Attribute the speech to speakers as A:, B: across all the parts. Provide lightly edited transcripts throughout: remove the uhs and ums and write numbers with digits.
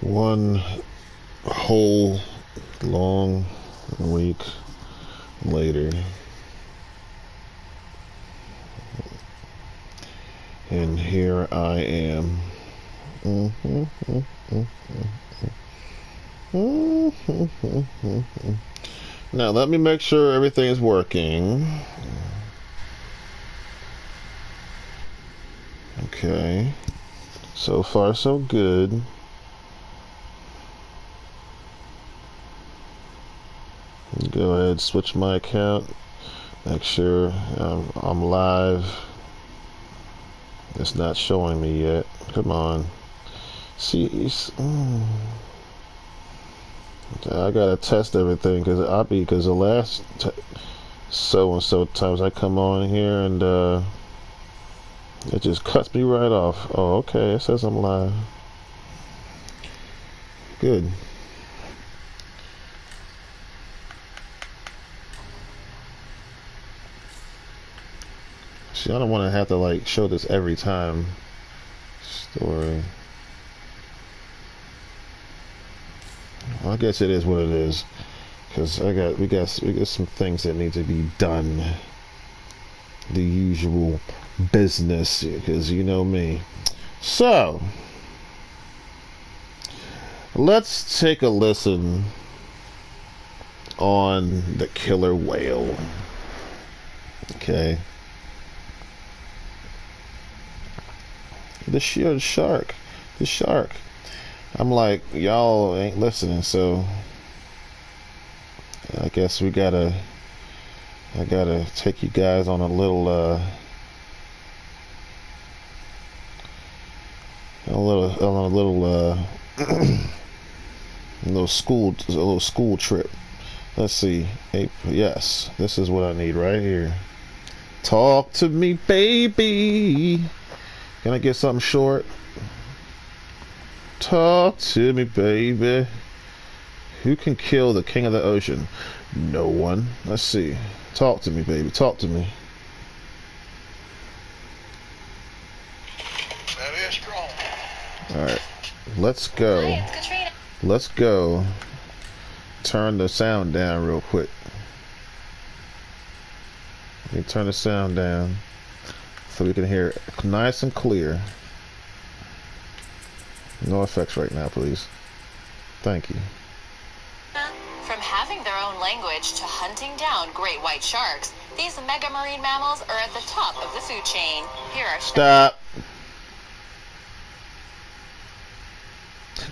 A: One whole long week later, and here I am. Now let me make sure everything is working. Okay, so far so good. Go ahead, switch my account. Make sure I'm live. It's not showing me yet. Come on. See, I gotta test everything because the last so and so times I come on here and it just cuts me right off. Oh, okay. It says I'm live. Good. See, I don't want to have to like show this every time. Story. Well, I guess it is what it is, because we got some things that need to be done. The usual business, because you know me. So let's take a listen on the killer whale. Okay. The shark. The shark. I'm like, y'all ain't listening, so I guess I gotta take you guys on a little little school trip. Let's see. Yes, this is what I need right here. Talk to me, baby. Can I get something short? Talk to me, baby. Who can kill the king of the ocean? No one. Let's see. Talk to me, baby. Talk to me.
B: That is strong.
A: Alright. Let's go.
C: Hi, it's Katrina.
A: Let's go. Turn the sound down real quick. Let me turn the sound down so we can hear it nice and clear. No effects right now, please. Thank you.
C: From having their own language to hunting down great white sharks, these mega marine mammals are at the top of the food chain. Here are
A: Stop.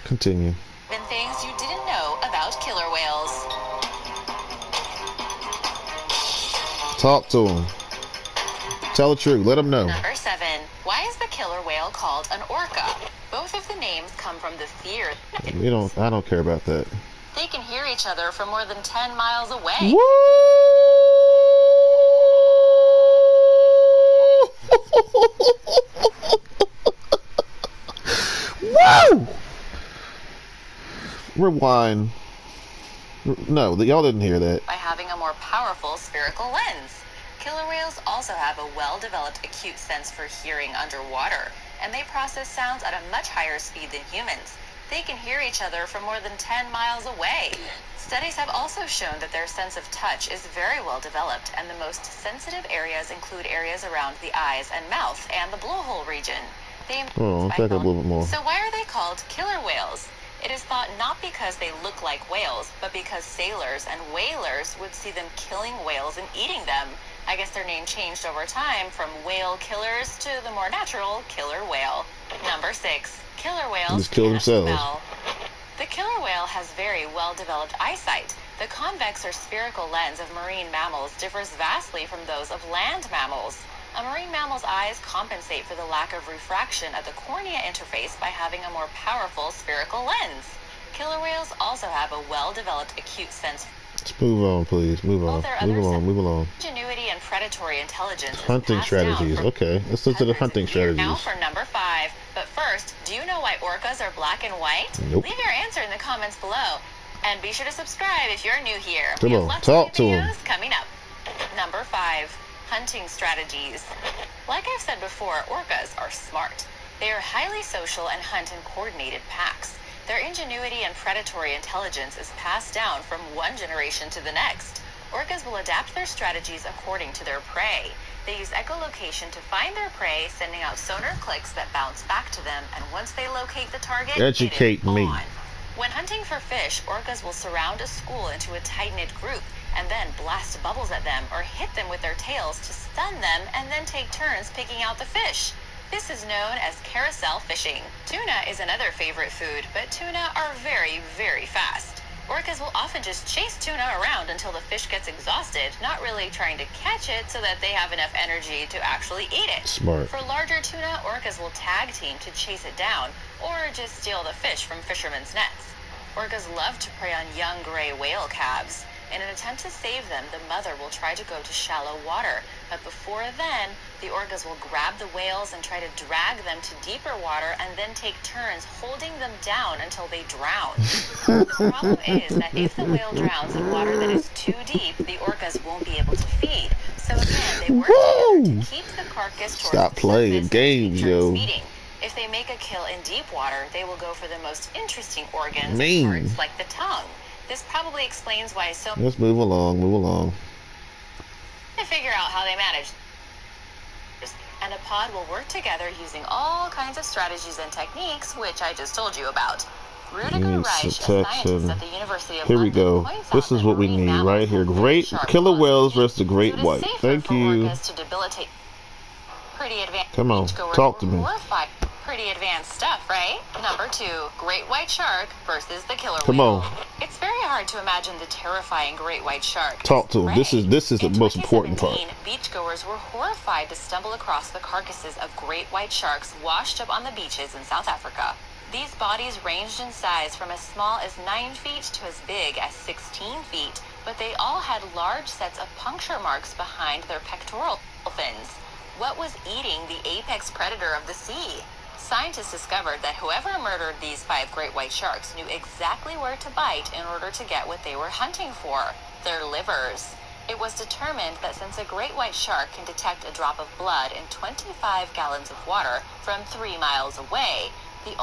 A: Continue.
C: 7 things you didn't know about killer whales.
A: Talk to him. Tell the truth. Let him know.
C: Number 7. Why is the killer whale called an orca? Both of the names come from the fear.
A: I don't care about that.
C: They can hear each other from more than 10 miles away.
A: Woo! Woo! Rewind. No, y'all didn't hear that.
C: By having a more powerful spherical lens. Killer whales also have a well-developed acute sense for hearing underwater, and they process sounds at a much higher speed than humans. They can hear each other from more than 10 miles away. Studies have also shown that their sense of touch is very well developed, and the most sensitive areas include areas around the eyes and mouth and the blowhole region.
A: Oh, back up a little bit more.
C: So why are they called killer whales? It is thought not because they look like whales, but because sailors and whalers would see them killing whales and eating them. I guess their name changed over time from whale killers to the more natural killer whale. Number 6. Killer whales
A: just kill themselves.
C: smell. The killer whale has very well-developed eyesight. The convex or spherical lens of marine mammals differs vastly from those of land mammals. A marine mammal's eyes compensate for the lack of refraction at the cornea interface by having a more powerful spherical lens. Killer whales also have a well-developed acute sense.
A: Let's move on, please. Move on. Move along.
C: Ingenuity and predatory intelligence.
A: Hunting strategies. Okay, let's look at the hunting strategies.
C: Now for number 5. But first, do you know why orcas are black and white?
A: Nope.
C: Leave your answer in the comments below. And be sure to subscribe if you're new here.
A: Come
C: We
A: on,
C: have lots
A: talk
C: of
A: to
C: new
A: 'em.
C: videos coming up. Number 5. Hunting strategies. Like I've said before, orcas are smart. They are highly social and hunt in coordinated packs. Their ingenuity and predatory intelligence is passed down from one generation to the next. Orcas will adapt their strategies according to their prey. They use echolocation to find their prey, sending out sonar clicks that bounce back to them, and once they locate the target,
A: Educate
C: it is
A: me.
C: on. When hunting for fish, orcas will surround a school into a tight-knit group and then blast bubbles at them or hit them with their tails to stun them and then take turns picking out the fish. This is known as carousel fishing. Tuna is another favorite food, but tuna are very, very fast. Orcas will often just chase tuna around until the fish gets exhausted, not really trying to catch it so that they have enough energy to actually eat it.
A: Smart.
C: For larger tuna, orcas will tag team to chase it down, or just steal the fish from fishermen's nets. Orcas love to prey on young gray whale calves. In an attempt to save them, the mother will try to go to shallow water, but before then, the orcas will grab the whales and try to drag them to deeper water and then take turns holding them down until they drown. The problem is that if the whale drowns in water that is too deep, the orcas won't be able to feed. So again, they work together to keep the carcass towards
A: Stop
C: the
A: playing
C: surface
A: games,
C: and take turns
A: yo.
C: feeding. If they make a kill in deep water, they will go for the most interesting organs
A: Mean.
C: and parts like the tongue. This probably explains why so
A: Let's move along, move along.
C: to figure out how they manage. And a pod will work together using all kinds of strategies and techniques, which I just told you about. Rudiger Reich, a scientist at the University of
A: Here we
C: London,
A: go.
C: points
A: This
C: out
A: is
C: that
A: what we
C: marine
A: need
C: mammals
A: right here.
C: have
A: Great
C: sharp
A: killer
C: claws
A: whales
C: and
A: versus the great
C: so it is
A: white.
C: safer
A: Thank
C: for
A: you.
C: orcas to debilitate. Pretty advanced.
A: Come on,
C: Beachgoers
A: talk to
C: were
A: me.
C: horrified. Pretty advanced stuff, right? Number 2, great white shark versus the killer
A: Come
C: whale.
A: on.
C: It's very hard to imagine the terrifying great white shark.
A: Talk to him. This is the
C: In
A: most important part.
C: 2017, beachgoers were horrified to stumble across the carcasses of great white sharks washed up on the beaches in South Africa. These bodies ranged in size from as small as 9 feet to as big as 16 feet, but they all had large sets of puncture marks behind their pectoral fins. What was eating the apex predator of the sea? Scientists discovered that whoever murdered these 5 great white sharks knew exactly where to bite in order to get what they were hunting for, their livers. It was determined that since a great white shark can detect a drop of blood in 25 gallons of water from 3 miles away, the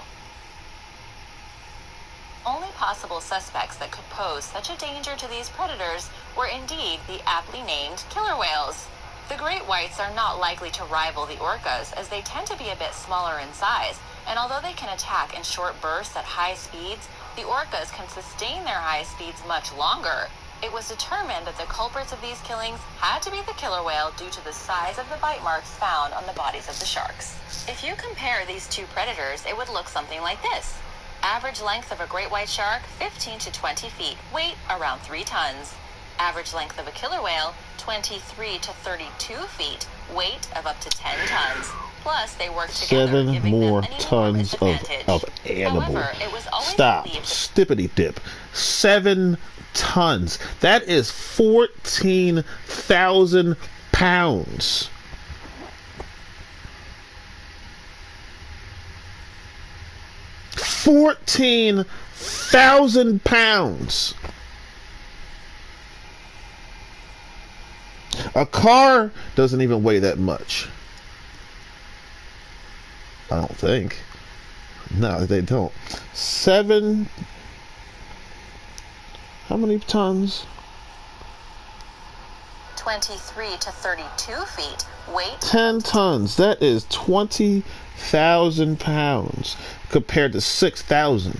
C: only possible suspects that could pose such a danger to these predators were indeed the aptly named killer whales. The great whites are not likely to rival the orcas, as they tend to be a bit smaller in size, and although they can attack in short bursts at high speeds, the orcas can sustain their high speeds much longer. It was determined that the culprits of these killings had to be the killer whale due to the size of the bite marks found on the bodies of the sharks. If you compare these two predators, it would look something like this. Average length of a great white shark, 15 to 20 feet, weight around 3 tons. Average length of a killer whale, 23 to 32 feet, weight of up to 10 tons. Plus, they work together,
A: 7
C: giving
A: more
C: them an
A: tons
C: enormous advantage.
A: of animal.
C: However, it was always
A: Stop.
C: believed that
A: Stippity dip. 7 tons. That is 14,000 pounds. £14,000. A car doesn't even weigh that much. I don't think. No, they don't. 7. How many tons?
C: 23 to 32 feet, weight
A: 10 tons. That is 20,000 pounds compared to 6,000.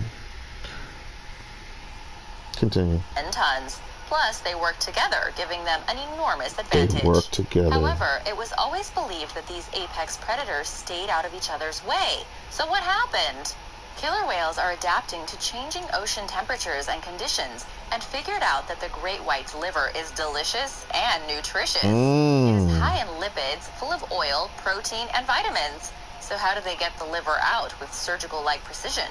A: Continue.
C: 10 tons. Plus, they work together, giving them an enormous advantage.
A: They work together.
C: However, it was always believed that these apex predators stayed out of each other's way. So what happened? Killer whales are adapting to changing ocean temperatures and conditions and figured out that the great white's liver is delicious and nutritious. It is high in lipids, full of oil, protein, and vitamins. So how do they get the liver out with surgical-like precision?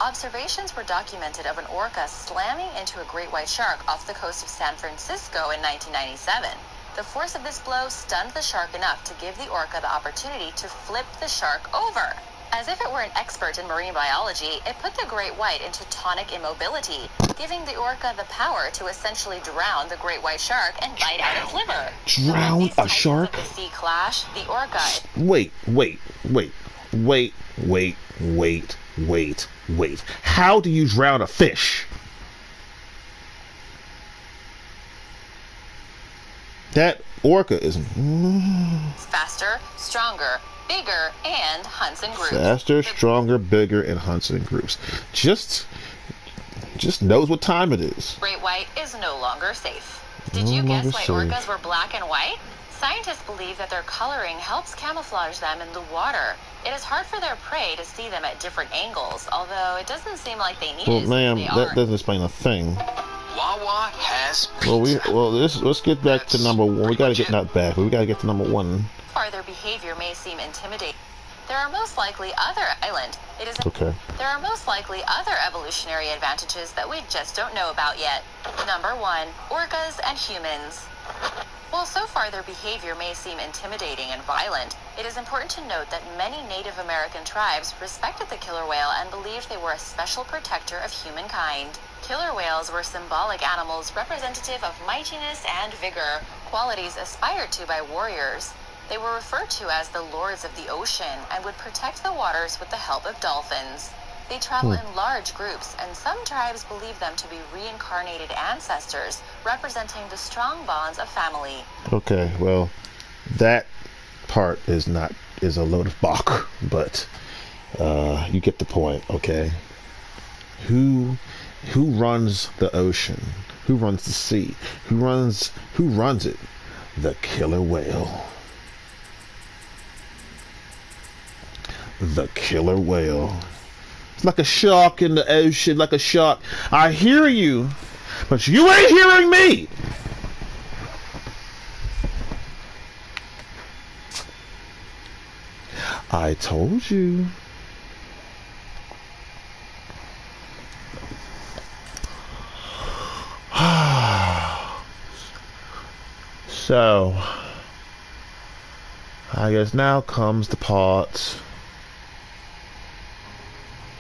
C: Observations were documented of an orca slamming into a great white shark off the coast of San Francisco in 1997. The force of this blow stunned the shark enough to give the orca the opportunity to flip the shark over. As if it were an expert in marine biology, it put the great white into tonic immobility, giving the orca the power to essentially drown the great white shark and bite out its liver.
A: Drown a shark?
C: Of the sea clash, the orca.
A: Wait. Wait, wait, wait, wait, wait. How do you drown a fish? That orca is
C: Faster, stronger, bigger, and hunts in groups.
A: faster, stronger, bigger, and hunts in groups. Just knows what time it is.
C: Great white is no longer safe. Did you guess why orcas were black and white? Scientists believe that their coloring helps camouflage them in the water. It is hard for their prey to see them at different angles, although it doesn't seem like they need it.
A: Well, ma'am, that doesn't explain a thing.
B: Wawa has pizza.
A: Let's get back to number one. We gotta get not back. We gotta get to number one.
C: Their behavior may seem intimidating. There are most likely other
A: Okay.
C: There are most likely other evolutionary advantages that we just don't know about yet. Number 1, orcas and humans. While so far their behavior may seem intimidating and violent, it is important to note that many Native American tribes respected the killer whale and believed they were a special protector of humankind. Killer whales were symbolic animals representative of mightiness and vigor, qualities aspired to by warriors. They were referred to as the lords of the ocean and would protect the waters with the help of dolphins. They travel in large groups, and some tribes believe them to be reincarnated ancestors, representing the strong bonds of family.
A: Okay, well, that part is a load of bok, but you get the point, okay? Who runs the ocean? Who runs the sea? Who runs it? The killer whale. The killer whale. It's like a shark in the ocean, like a shark. I hear you, but you ain't hearing me. I told you. So, I guess now comes the part.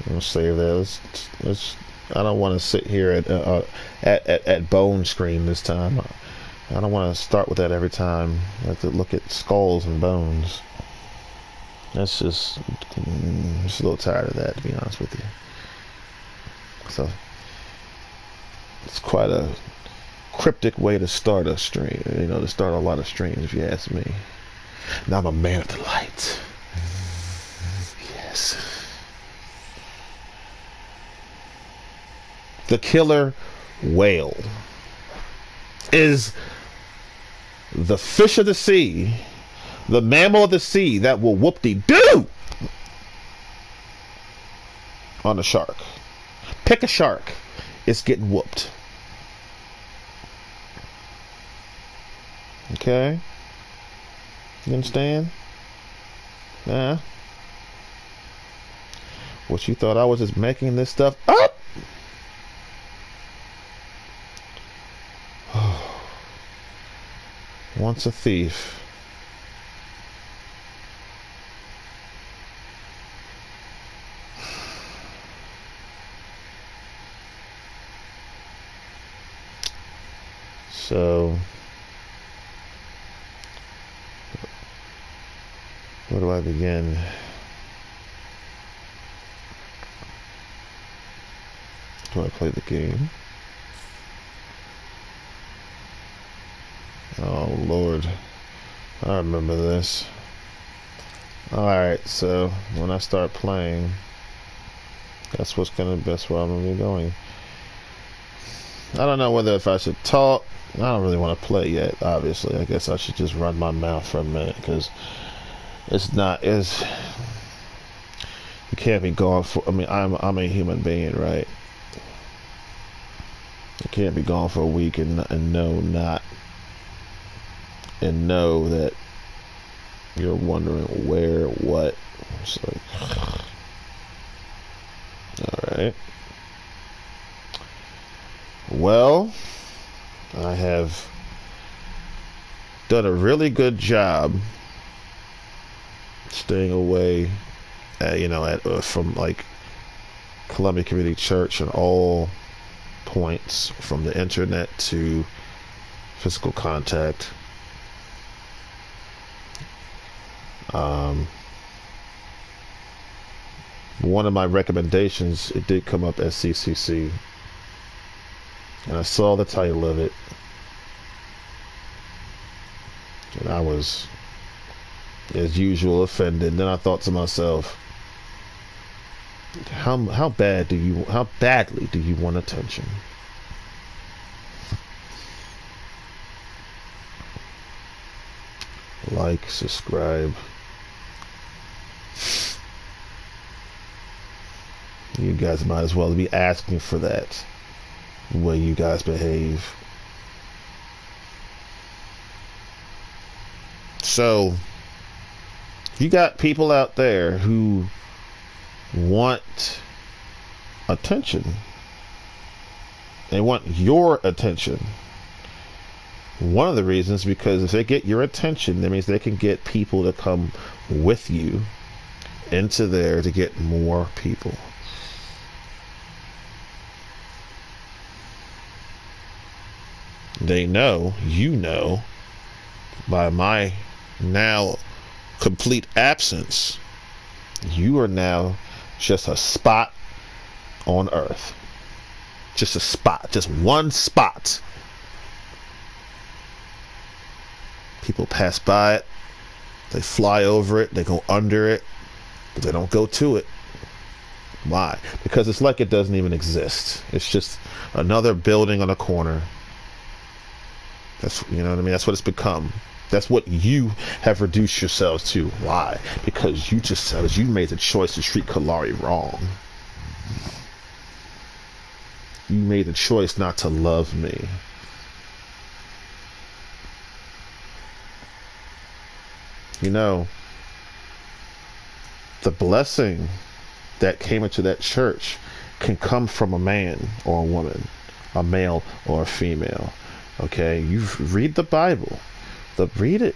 A: We'll save that. Let's. I don't want to sit here at bone scream this time. I don't want to start with that every time. I have to look at skulls and bones. That's just. I'm just a little tired of that, to be honest with you. So it's quite a cryptic way to start a stream. You know, to start a lot of streams, if you ask me. Now I'm a man of the light. Yes. The killer whale is the fish of the sea, the mammal of the sea that will whoop-de-doo on a shark. Pick a shark, it's getting whooped. Okay? You understand? Nah. What, you thought I was just making this stuff up? Once a thief. So, where do I begin? Do I play the game? Oh Lord, I remember this. Alright, so when I start playing, that's where I'm gonna be going. I don't know whether if I should talk. I don't really want to play yet, obviously. I guess I should just run my mouth for a minute, because you can't be gone for, I mean, I'm a human being, right? You can't be gone for a week and know that you're wondering where, what. It's like, alright. Well, I have done a really good job staying away, from like Columbia Community Church and all points, from the internet to physical contact. one of my recommendations, it did come up as CCC. And I saw the title of it. And I was, as usual, offended. And then I thought to myself, how badly do you want attention? Like, subscribe. You guys might as well be asking for that, the way you guys behave. So, you got people out there who want attention. They want your attention. One of the reasons, because if they get your attention, that means they can get people to come with you into there to get more people. They know, you know, by my now complete absence, you are now just a spot on Earth. Just a spot, just one spot. People pass by it, they fly over it, they go under it, but they don't go to it. Why? Because it's like it doesn't even exist. It's just another building on a corner. That's, you know what I mean? That's what it's become. That's what you have reduced yourselves to. Why? Because you made the choice to treat Kalari wrong. You made the choice not to love me. You know, the blessing that came into that church can come from a man or a woman, a male or a female. Okay, you read the Bible. Read it.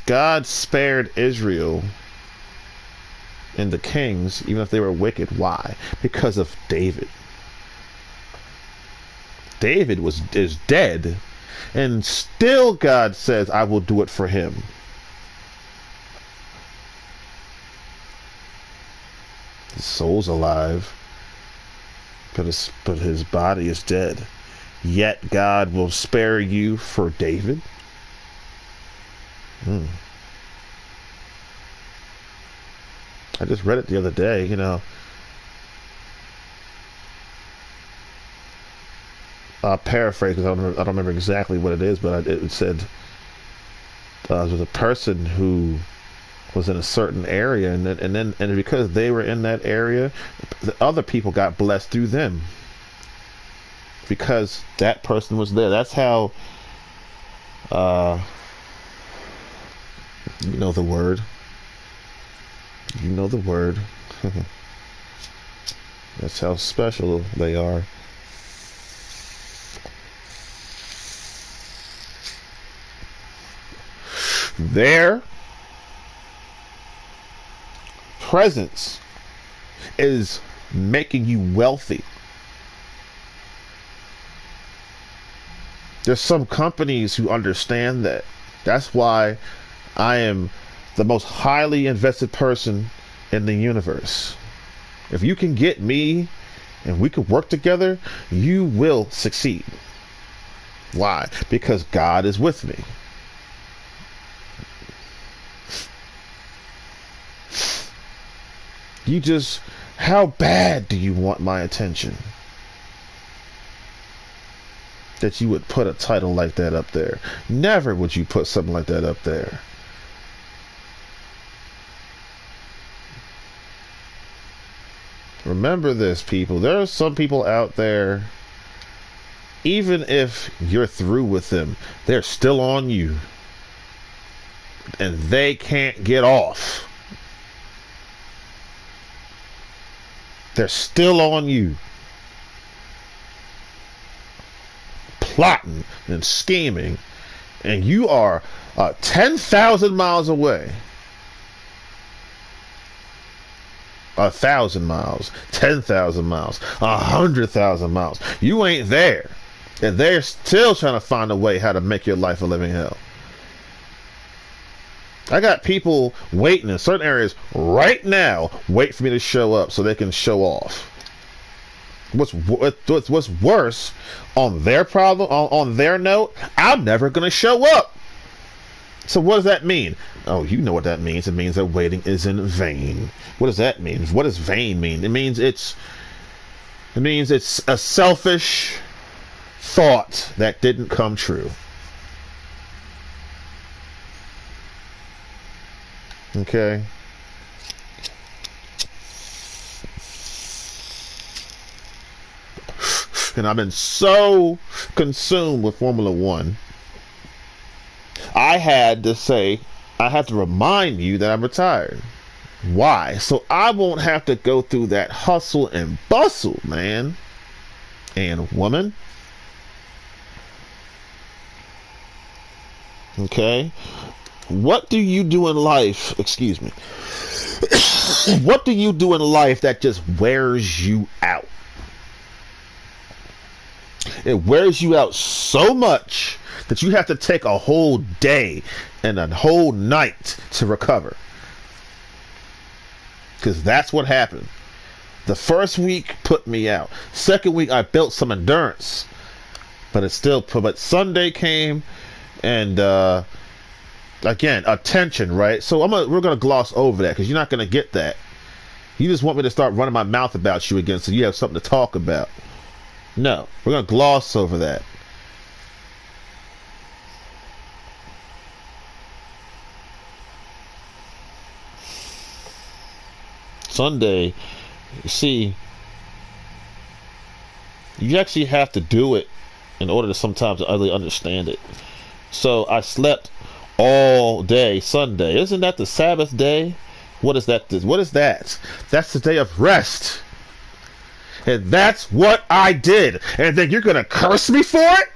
A: God spared Israel and the kings, even if they were wicked. Why? Because of David. David is dead, and still God says, I will do it for him. His soul's alive, but his body is dead. Yet God will spare you for David. I just read it the other day, you know. I'll paraphrase because I don't remember exactly what it is, but it said there was a person who was in a certain area, and because they were in that area, the other people got blessed through them because that person was there. That's how you know the word. You know the word. That's how special they are. Their presence is making you wealthy. There's some companies who understand that. That's why I am the most highly invested person in the universe. If you can get me and we can work together, you will succeed. Why? Because God is with me. How bad do you want my attention? That you would put a title like that up there. Never would you put something like that up there. Remember this, people. There are some people out there, even if you're through with them, they're still on you. And they can't get off. They're still on you. Plotting and scheming. And you are 10,000 miles away. 1,000 miles. 10,000 miles. 100,000 miles. You ain't there. And they're still trying to find a way how to make your life a living hell. I got people waiting in certain areas right now, wait for me to show up so they can show off. What's worse, on their problem, on their note, I'm never gonna show up. So what does that mean? Oh, you know what that means. It means that waiting is in vain. What does that mean? What does vain mean? It means it's a selfish thought that didn't come true. Okay. And I've been so consumed with Formula One, I had to remind you that I'm retired. Why? So I won't have to go through that hustle and bustle, man and woman. Okay? What do you do in life? Excuse me. What do you do in life that just wears you out? It wears you out so much that you have to take a whole day and a whole night to recover. Because that's what happened. The first week put me out. Second week I built some endurance, but Sunday came, and again, attention, right? So we're gonna gloss over that because you're not gonna get that. You just want me to start running my mouth about you again so you have something to talk about. No, we're gonna gloss over that. Sunday, see, you actually have to do it in order to sometimes really understand it. So I slept all day Sunday. Isn't that the Sabbath day? What is that? What is that? That's the day of rest. And that's what I did. And then you're gonna curse me for it?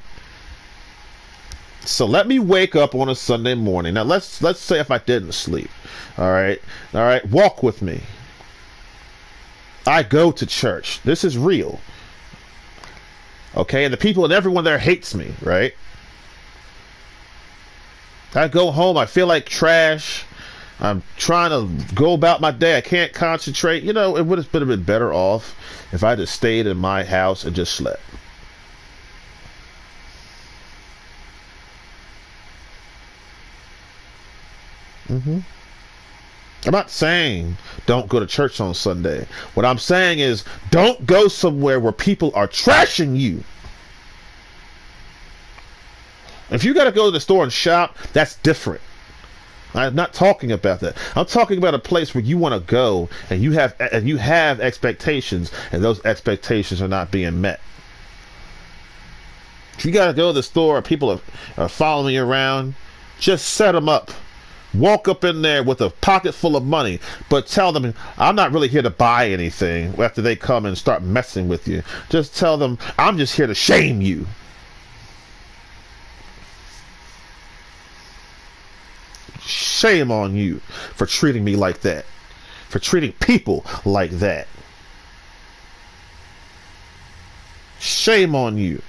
A: So let me wake up on a Sunday morning. Now let's say if I didn't sleep. All right, walk with me. I go to church. This is real. Okay, and the people and everyone there hates me, right? I go home, I feel like trash. I'm trying to go about my day. I can't concentrate. You know, it would have been better off if I just stayed in my house and just slept. I'm not saying don't go to church on Sunday. What I'm saying is don't go somewhere where people are trashing you. If you got to go to the store and shop, that's different. I'm not talking about that. I'm talking about a place where you want to go and you have expectations, and those expectations are not being met. If you got to go to the store and people are following you around, just set them up. Walk up in there with a pocket full of money, but tell them, I'm not really here to buy anything after they come and start messing with you. Just tell them, I'm just here to shame you. Shame on you for treating me like that, for treating people like that. Shame on you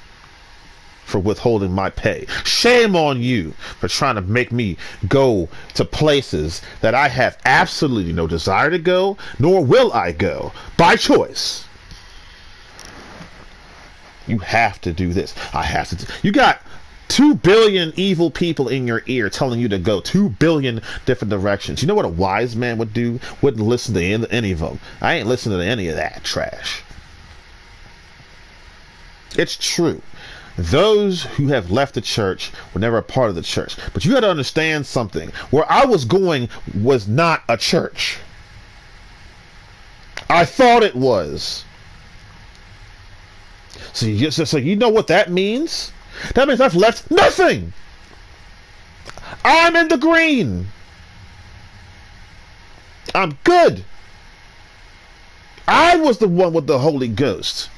A: for withholding my pay. Shame on you for trying to make me go to places that I have absolutely no desire to go, nor will I go by choice. You have to do this. I have to. You got 2 billion evil people in your ear telling you to go 2 billion different directions. You know what a wise man would do? Wouldn't listen to any of them. I ain't listening to any of that trash. It's true. Those who have left the church were never a part of the church. But you got to understand something. Where I was going was not a church. I thought it was. So you know what that means? That means I've left nothing. I'm in the green. I'm good. I was the one with the Holy Ghost.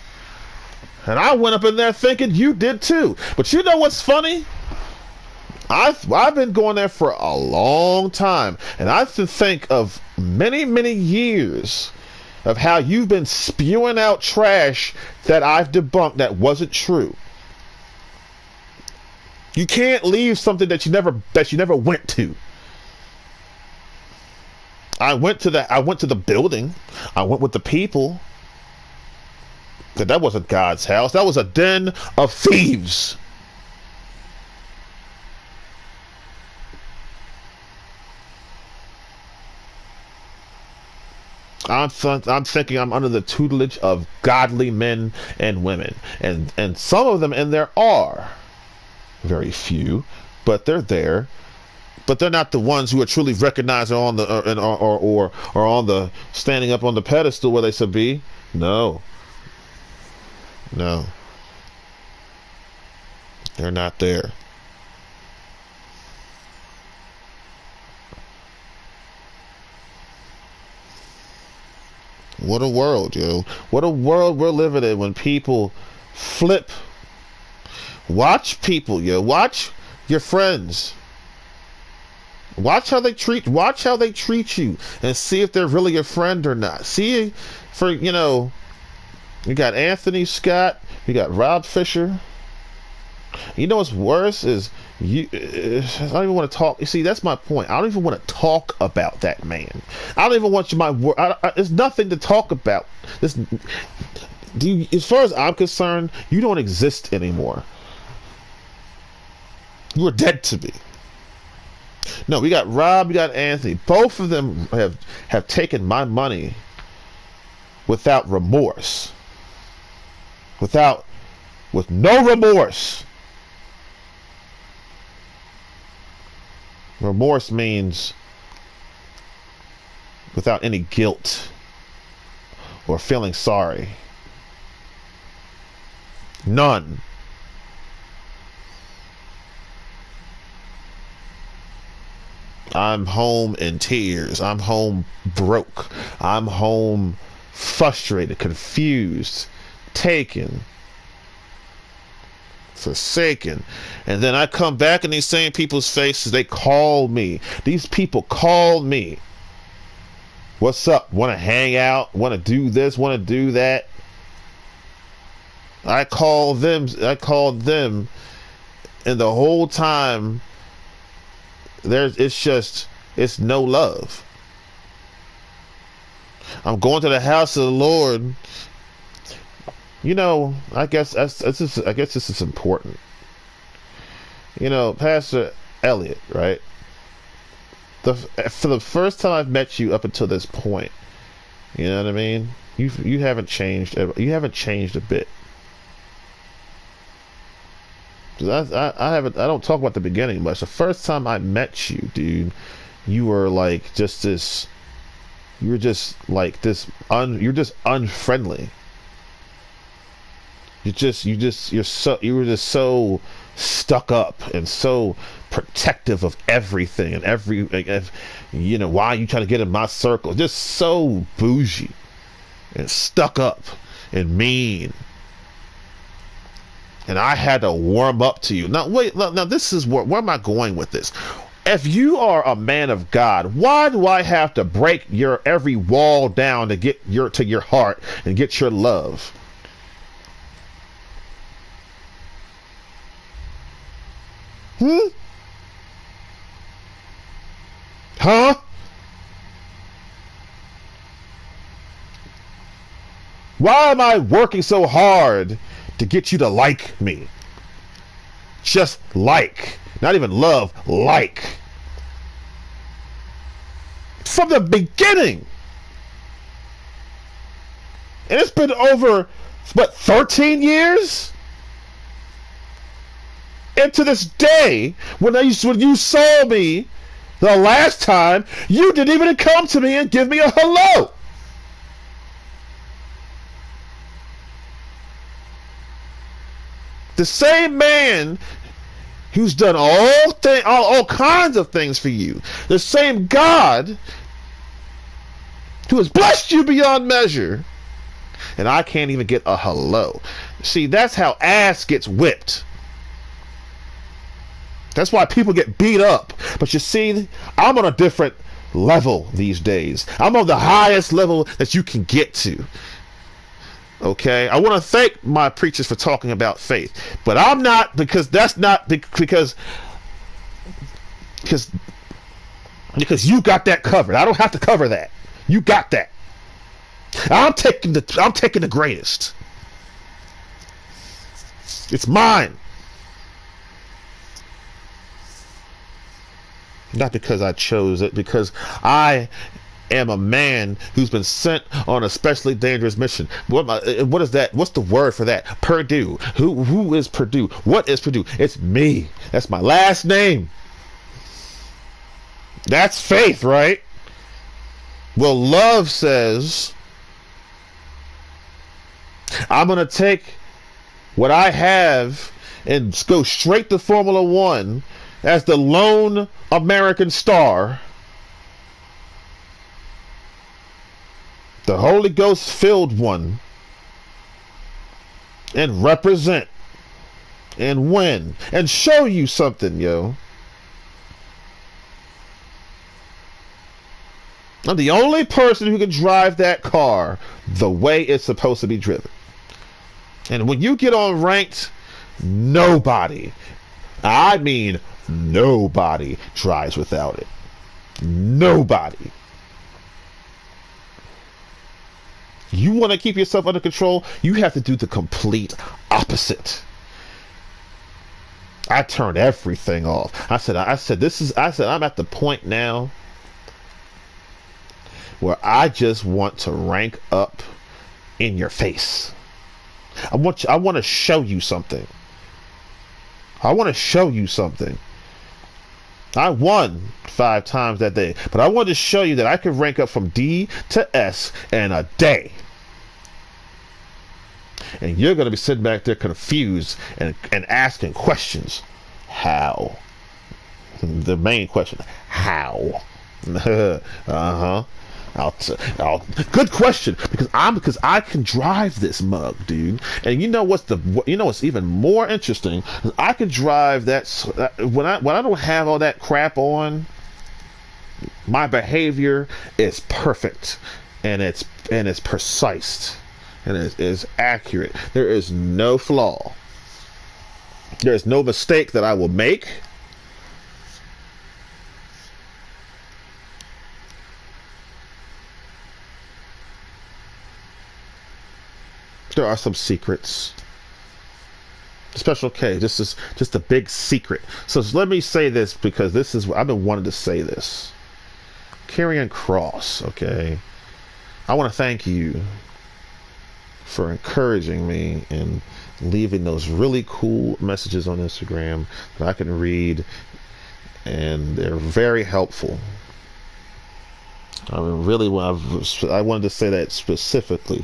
A: And I went up in there thinking you did too. But you know what's funny? I've been going there for a long time. And I can think of many, many years of how you've been spewing out trash that I've debunked that wasn't true. You can't leave something that you never went to. I went to the building. I went with the people. But that wasn't God's house. That was a den of thieves. I'm thinking I'm under the tutelage of godly men and women, and some of them, and there are very few, but they're there. But they're not the ones who are truly recognized on the or on the standing up on the pedestal where they should be. No, they're not there. What a world, yo. What a world we're living in when people flip. Watch people, yo. Watch your friends. Watch how they treat you and see if they're really your friend or not. See, you got Anthony Scott, you got Rob Fisher. You know what's worse is I don't even want to talk. You see, that's my point. I don't even want to talk about that man. I don't even want you there's nothing to talk about. As far as I'm concerned, you don't exist anymore. You are dead to me. No, we got Rob, we got Anthony. Both of them have taken my money without remorse. With no remorse. Remorse means without any guilt or feeling sorry. None. I'm home in tears. I'm home broke. I'm home frustrated, confused, taken, forsaken. And then I come back in these same people's faces. They call me. These people call me. What's up? Want to hang out? Want to do this? Want to do that? I called them, and the whole time it's no love. I'm going to the house of the Lord. I guess this is important. Pastor Elliot, right? For the first time I've met you up until this point, you know what I mean? You haven't changed. You haven't changed a bit. I don't talk about the beginning much. The first time I met you, dude, you were like just this. You were just like this. You're just unfriendly. You were just so stuck up and so protective of everything and why are you trying to get in my circle? Just so bougie and stuck up and mean. And I had to warm up to you. Now wait, now this is where am I going with this? If you are a man of God, why do I have to break your every wall down to get to your heart and get your love? Huh? Why am I working so hard to get you to like me? Just like. Not even love, like. From the beginning. And it's been over, 13 years? And to this day, when you saw me the last time, you didn't even come to me and give me a hello. The same man who's done all kinds of things for you. The same God who has blessed you beyond measure. And I can't even get a hello. See, that's how ass gets whipped. That's why people get beat up. But you see, I'm on a different level these days. I'm on the highest level that you can get to. Okay, I want to thank my preachers for talking about faith, but I'm not, because Because you got that covered. I don't have to cover that. You got that. I'm taking the greatest. It's mine. Not because I chose it, because I am a man who's been sent on a specially dangerous mission. What is that? What's the word for that? Purdue. Who is Purdue? What is Purdue? It's me. That's my last name. That's faith, right? Well, love says, I'm going to take what I have and go straight to Formula One as the lone American star, the Holy Ghost filled one, and represent and win and show you something, yo. I'm the only person who can drive that car the way it's supposed to be driven. And when you get on ranked, nobody, I mean nobody, drives without it. Nobody. You want to keep yourself under control, you have to do the complete opposite. I turned everything off. I said I'm at the point now where I just want to rank up in your face. I want to show you something. I want to show you something. I won 5 times that day, but I wanted to show you that I could rank up from D to S in a day. And you're going to be sitting back there confused and asking questions. How? The main question. How? Uh-huh. Good question, because I can drive this mug, dude. And you know what's even more interesting? I can drive that when I don't have all that crap on. My behavior is perfect, and it's precise, and it is accurate. There is no flaw. There is no mistake that I will make. There are some secrets. Special K, this is just a big secret. So let me say this, because this is, I've been wanting to say this. Karrion Kross, okay? I want to thank you for encouraging me and leaving those really cool messages on Instagram that I can read, and they're very helpful. I mean, really, I wanted to say that specifically.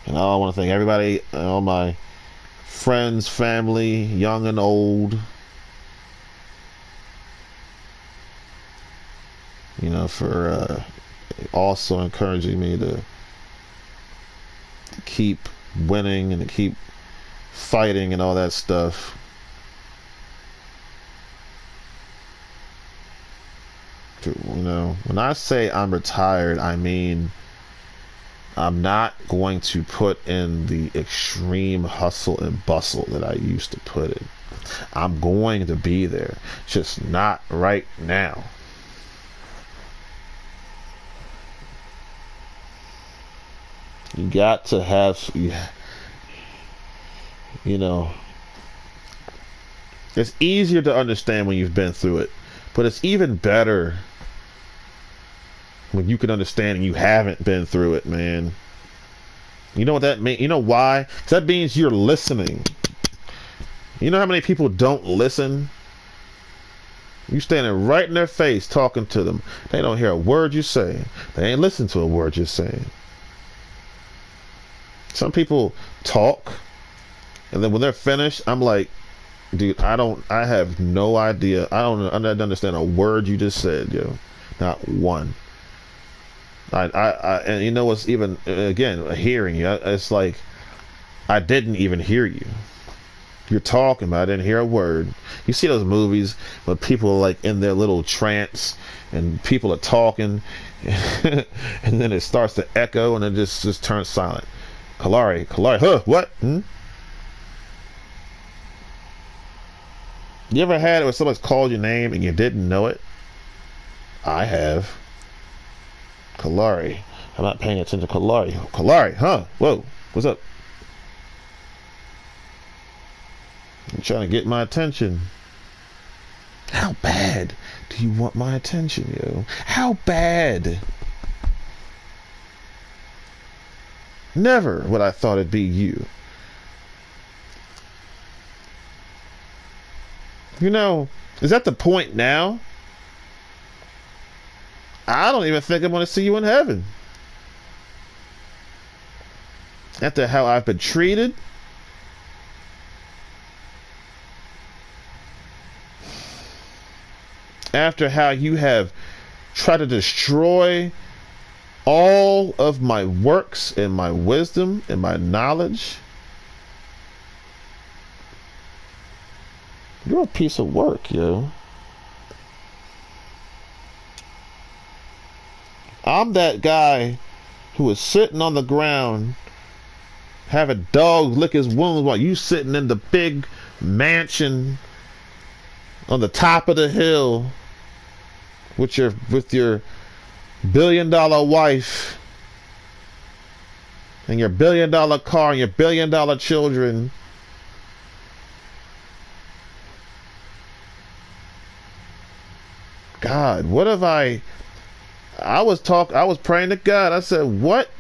A: And I want to thank everybody, all my friends, family, young and old, for also encouraging me to keep winning and to keep fighting and all that stuff. When I say I'm retired, I mean I'm not going to put in the extreme hustle and bustle that I used to put in. I'm going to be there, just not right now. You got to have, it's easier to understand when you've been through it, but it's even better when you can understand and you haven't been through it, man. You know what that means? You know why? That means you're listening. You know how many people don't listen? You standing right in their face talking to them. They don't hear a word you say. They ain't listen to a word you're saying. Some people talk, and then when they're finished, I'm like, dude, I have no idea. I don't understand a word you just said, yo. Not one. And you know what's even, again, hearing you, it's like I didn't even hear you. You're talking, but I didn't hear a word. You see those movies where people are like in their little trance and people are talking and then it starts to echo and it just turns silent. Kalari, huh? What? You ever had it where someone's called your name and you didn't know it? I have. Kalari. I'm not paying attention to Kalari. Kalari, huh? Whoa, what's up? You're trying to get my attention. How bad do you want my attention, yo? How bad? Never would I thought it'd be you. You know, is that the point now? I don't even think I'm going to see you in heaven. After how I've been treated. After how you have tried to destroy all of my works and my wisdom and my knowledge. You're a piece of work, yo. I'm that guy who was sitting on the ground having dogs lick his wounds while you sitting in the big mansion on the top of the hill with your $1 billion wife and your $1 billion car and your $1 billion children. God, what have I was praying to God. I said, what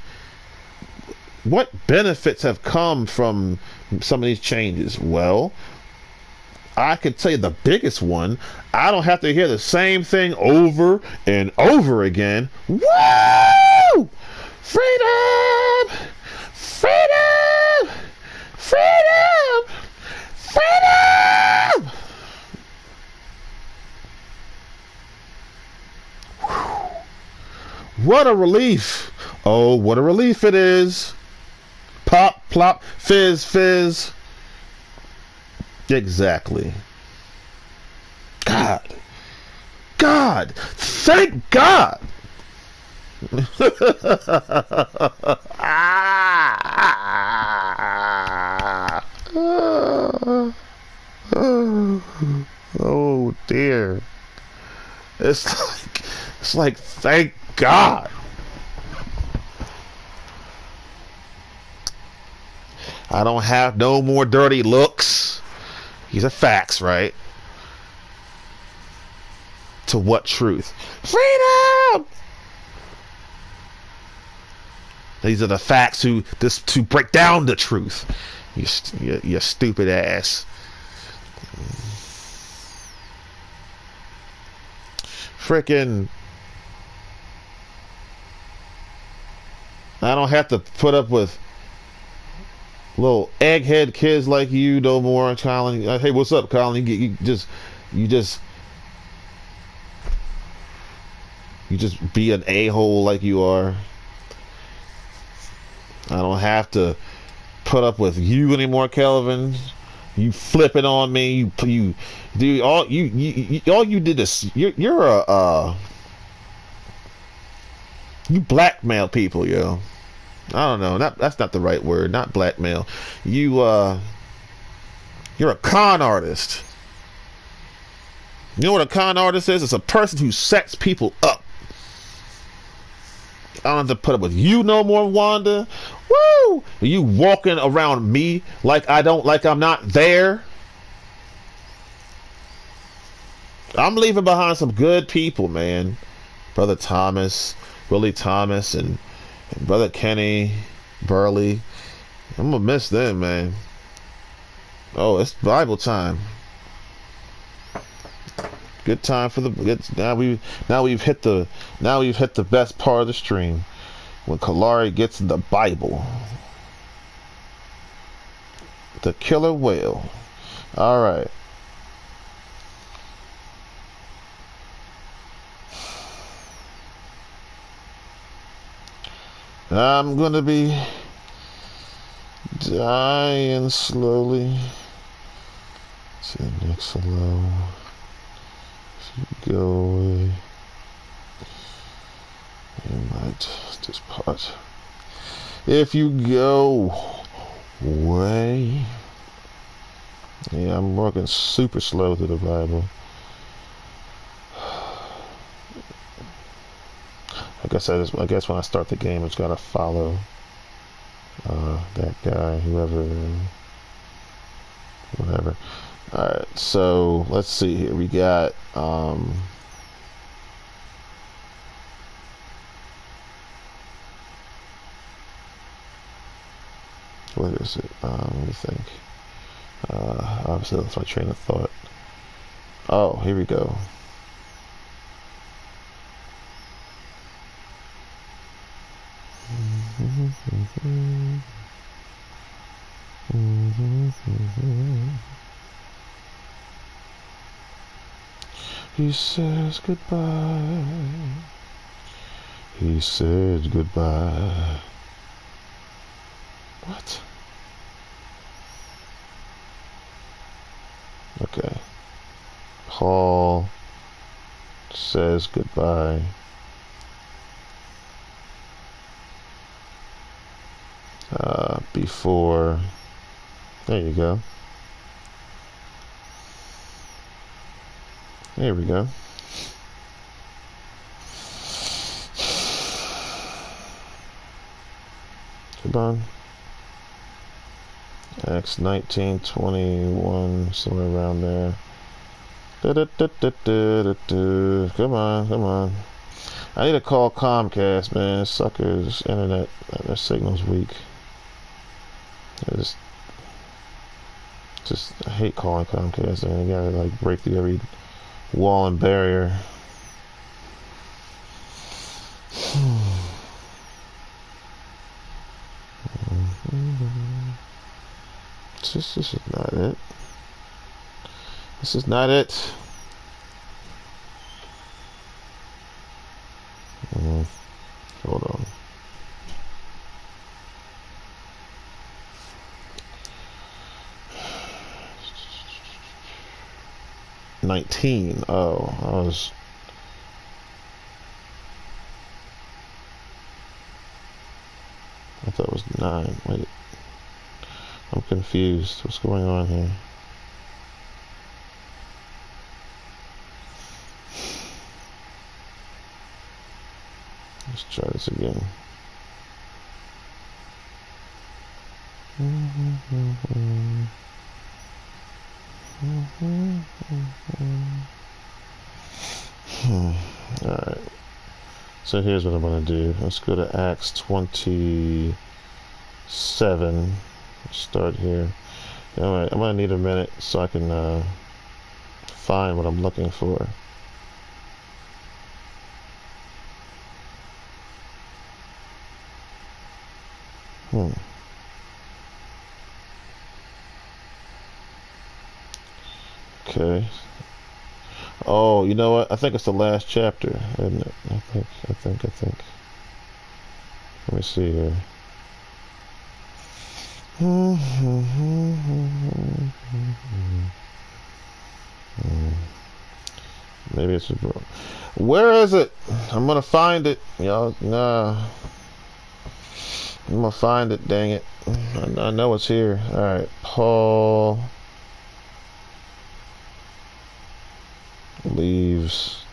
A: benefits have come from some of these changes? Well, I could tell you the biggest one. I don't have to hear the same thing over and over again. Woo! Freedom! Freedom! Freedom! Freedom! What a relief. Oh, what a relief it is. Pop, plop, fizz, fizz. Exactly. God. God. Thank God. Oh dear. It's like thank God. I don't have no more dirty looks. These are facts, right? To what truth? Freedom! These are the facts to break down the truth. You stupid ass. Frickin'. I don't have to put up with little egghead kids like you no more, Colin. Hey, what's up, Colin? You just be an a-hole like you are. I don't have to put up with you anymore, Kelvin. You flipping on me. You do all you did is you're a you blackmail people, yo. I don't know. That's not the right word. Not blackmail. You're a con artist. You know what a con artist is? It's a person who sets people up. I don't have to put up with you no more, Wanda. Woo! You walking around me like I'm not there. I'm leaving behind some good people, man. Brother Thomas, Willie Thomas, and Brother Kenny Burley. I'm gonna miss them, man. Oh, it's Bible time. Good time for the good. Now we've hit the best part of the stream when Kalari gets in the Bible. The killer whale. All right. I'm gonna be dying slowly to the next hello. If you go away, you might just part. If you go away, Yeah, I'm working super slow through the Bible. I guess when I start the game, it's gotta follow that guy, whoever, whatever. All right, so let's see here. We got what is it? Let me think. Obviously, that's my train of thought. Oh, here we go. He says goodbye. He said goodbye. What? Okay. Paul says goodbye. Before. There you go. There we go. Come on. Acts 19:21, somewhere around there. Come on, come on. I need to call Comcast, man. Suckers, internet, their signal's weak. I hate calling Comcast, man. You gotta like break through every wall and barrier. This is not it. This is not it. Hold on. $19. Oh, I thought it was 9. Wait. I'm confused. What's going on here? Let's try this again. Alright. So here's what I'm going to do. Let's go to Acts 27. Start here. Alright, I'm going to need a minute so I can find what I'm looking for. Okay. Oh, you know what? I think it's the last chapter, isn't it? I think. Let me see here. Maybe it's where is it? I'm gonna find it. Y'all, nah. I'm gonna find it, dang it. I know it's here. Alright, Paul leaves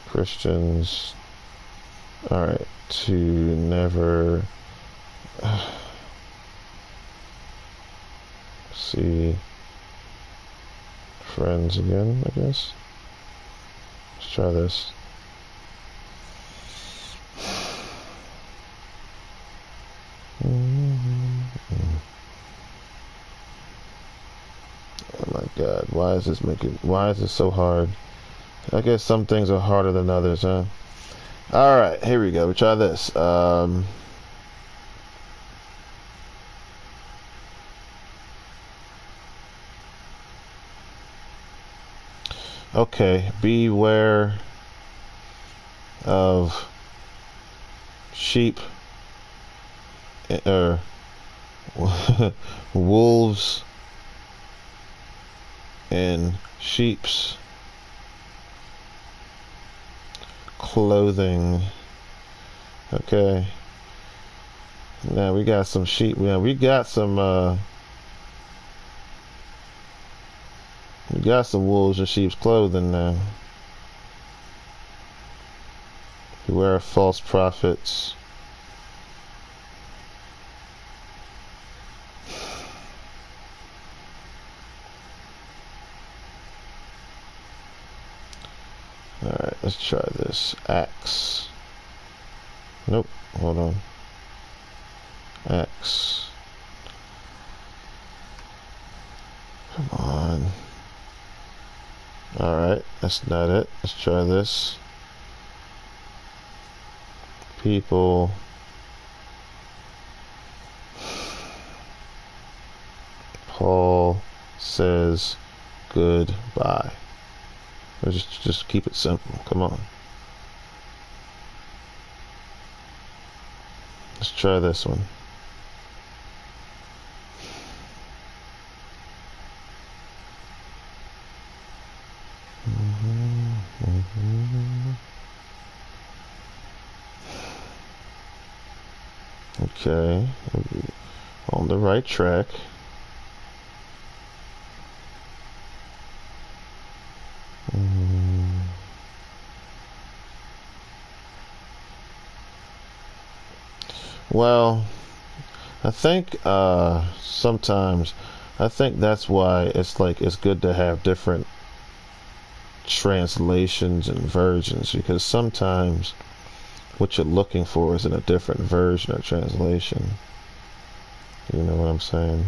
A: Christians, alright, to never see friends again, I guess. Let's try this. Oh my God, why is this so hard? I guess some things are harder than others, huh? Alright, here we go. We try this. Okay, beware of sheep or wolves in sheep's clothing. Okay, now we got some sheep. Yeah, we got some We got some wolves in sheep's clothing now. Beware of false prophets. Alright, let's try this. Acts. Nope, hold on. Acts. Come on. Alright, that's not it. Let's try this. People. Paul says goodbye. Let's just keep it simple. Come on. Let's try this one. Okay, on the right track. Well, I think sometimes I think that's why it's like it's good to have different translations and versions, because sometimes what you're looking for is in a different version or translation. You know what I'm saying?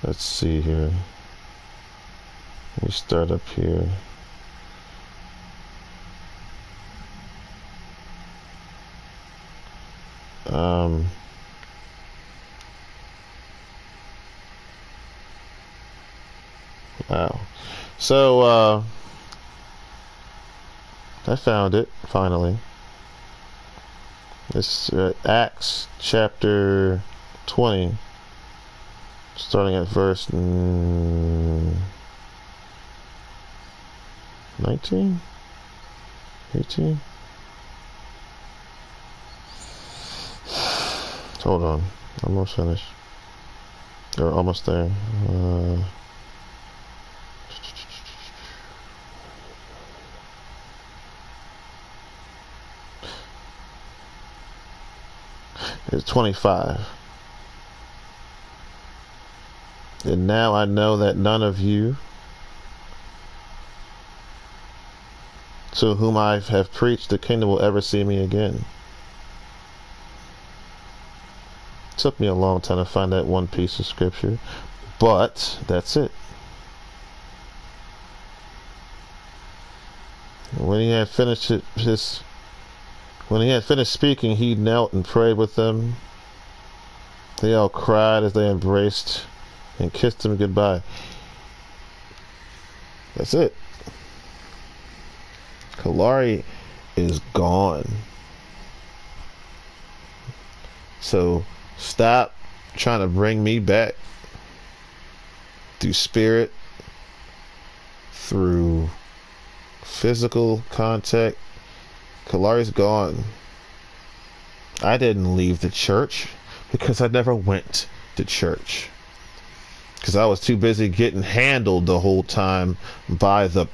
A: Let's see here. We start up here. Wow. So, I found it, finally. It's Acts chapter 20, starting at verse 19? 18? Hold on. Almost finished. Or almost there. It's 25. And now I know that none of you to whom I have preached the kingdom will ever see me again. It took me a long time to find that one piece of scripture, but that's it. When he had finished when he had finished speaking, he knelt and prayed with them. They all cried as they embraced and kissed him goodbye. That's it. Kalari is gone. So stop trying to bring me back through spirit, through physical contact. Kalari's gone. I didn't leave the church because I never went to church, because I was too busy getting handled the whole time by the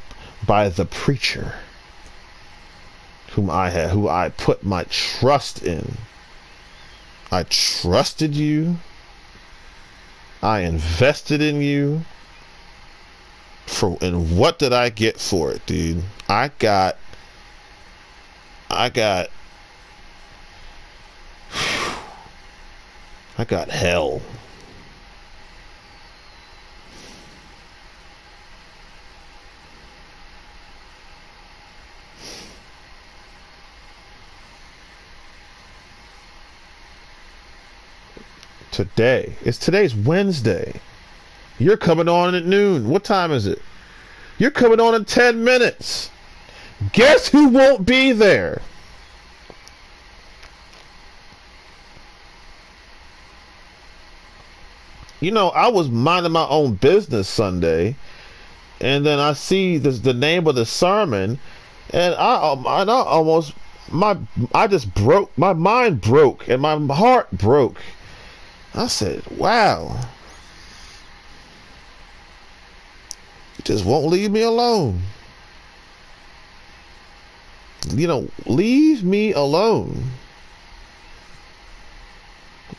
A: preacher who I put my trust in. I trusted you. I invested in you. And what did I get for it, dude? I got hell. Today's Wednesday. You're coming on at noon. What time is it? You're coming on in 10 minutes. Guess who won't be there? You know, I was minding my own business Sunday, and then I see the name of the sermon, and I almost I just broke. My mind broke and my heart broke. I said, wow. You just won't leave me alone. You know, leave me alone.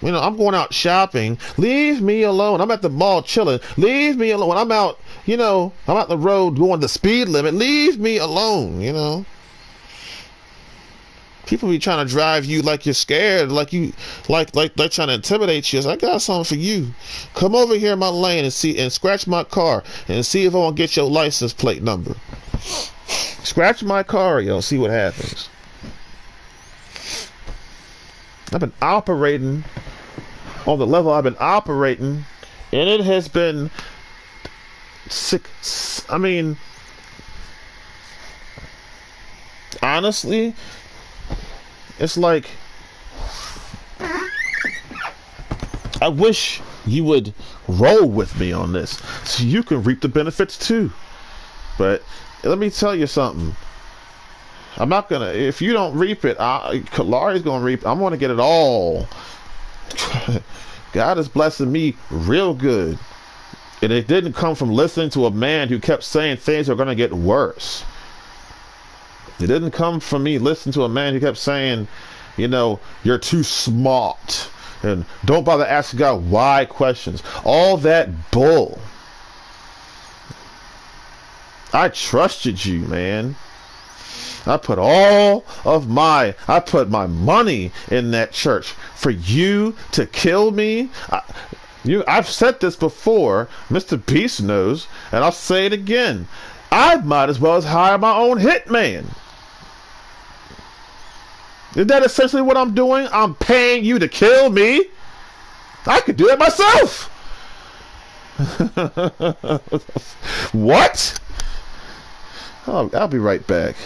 A: You know, I'm going out shopping. Leave me alone. I'm at the mall chilling. Leave me alone. When I'm out, you know, I'm out the road going the speed limit. Leave me alone, you know. People be trying to drive you like you're scared, like they're trying to intimidate you. I got something for you. Come over here in my lane and scratch my car and see if I won't get your license plate number. Scratch my car, yo, see what happens. I've been operating on the level I've been operating, and it has been sick. I mean, honestly, it's like, I wish you would roll with me on this so you can reap the benefits too. But let me tell you something. I'm not gonna, if you don't reap it, Kalari's gonna reap. I'm gonna get it all. God is blessing me real good. And it didn't come from listening to a man who kept saying things are gonna get worse. It didn't come from me listening to a man who kept saying, you know, you're too smart and don't bother asking God why questions. All that bull. I trusted you, man. I put my money in that church for you to kill me. I've said this before. Mr. Beast knows, and I'll say it again. I might as well hire my own hitman. Is that essentially what I'm doing? I'm paying you to kill me? I could do it myself. What? I'll be right back.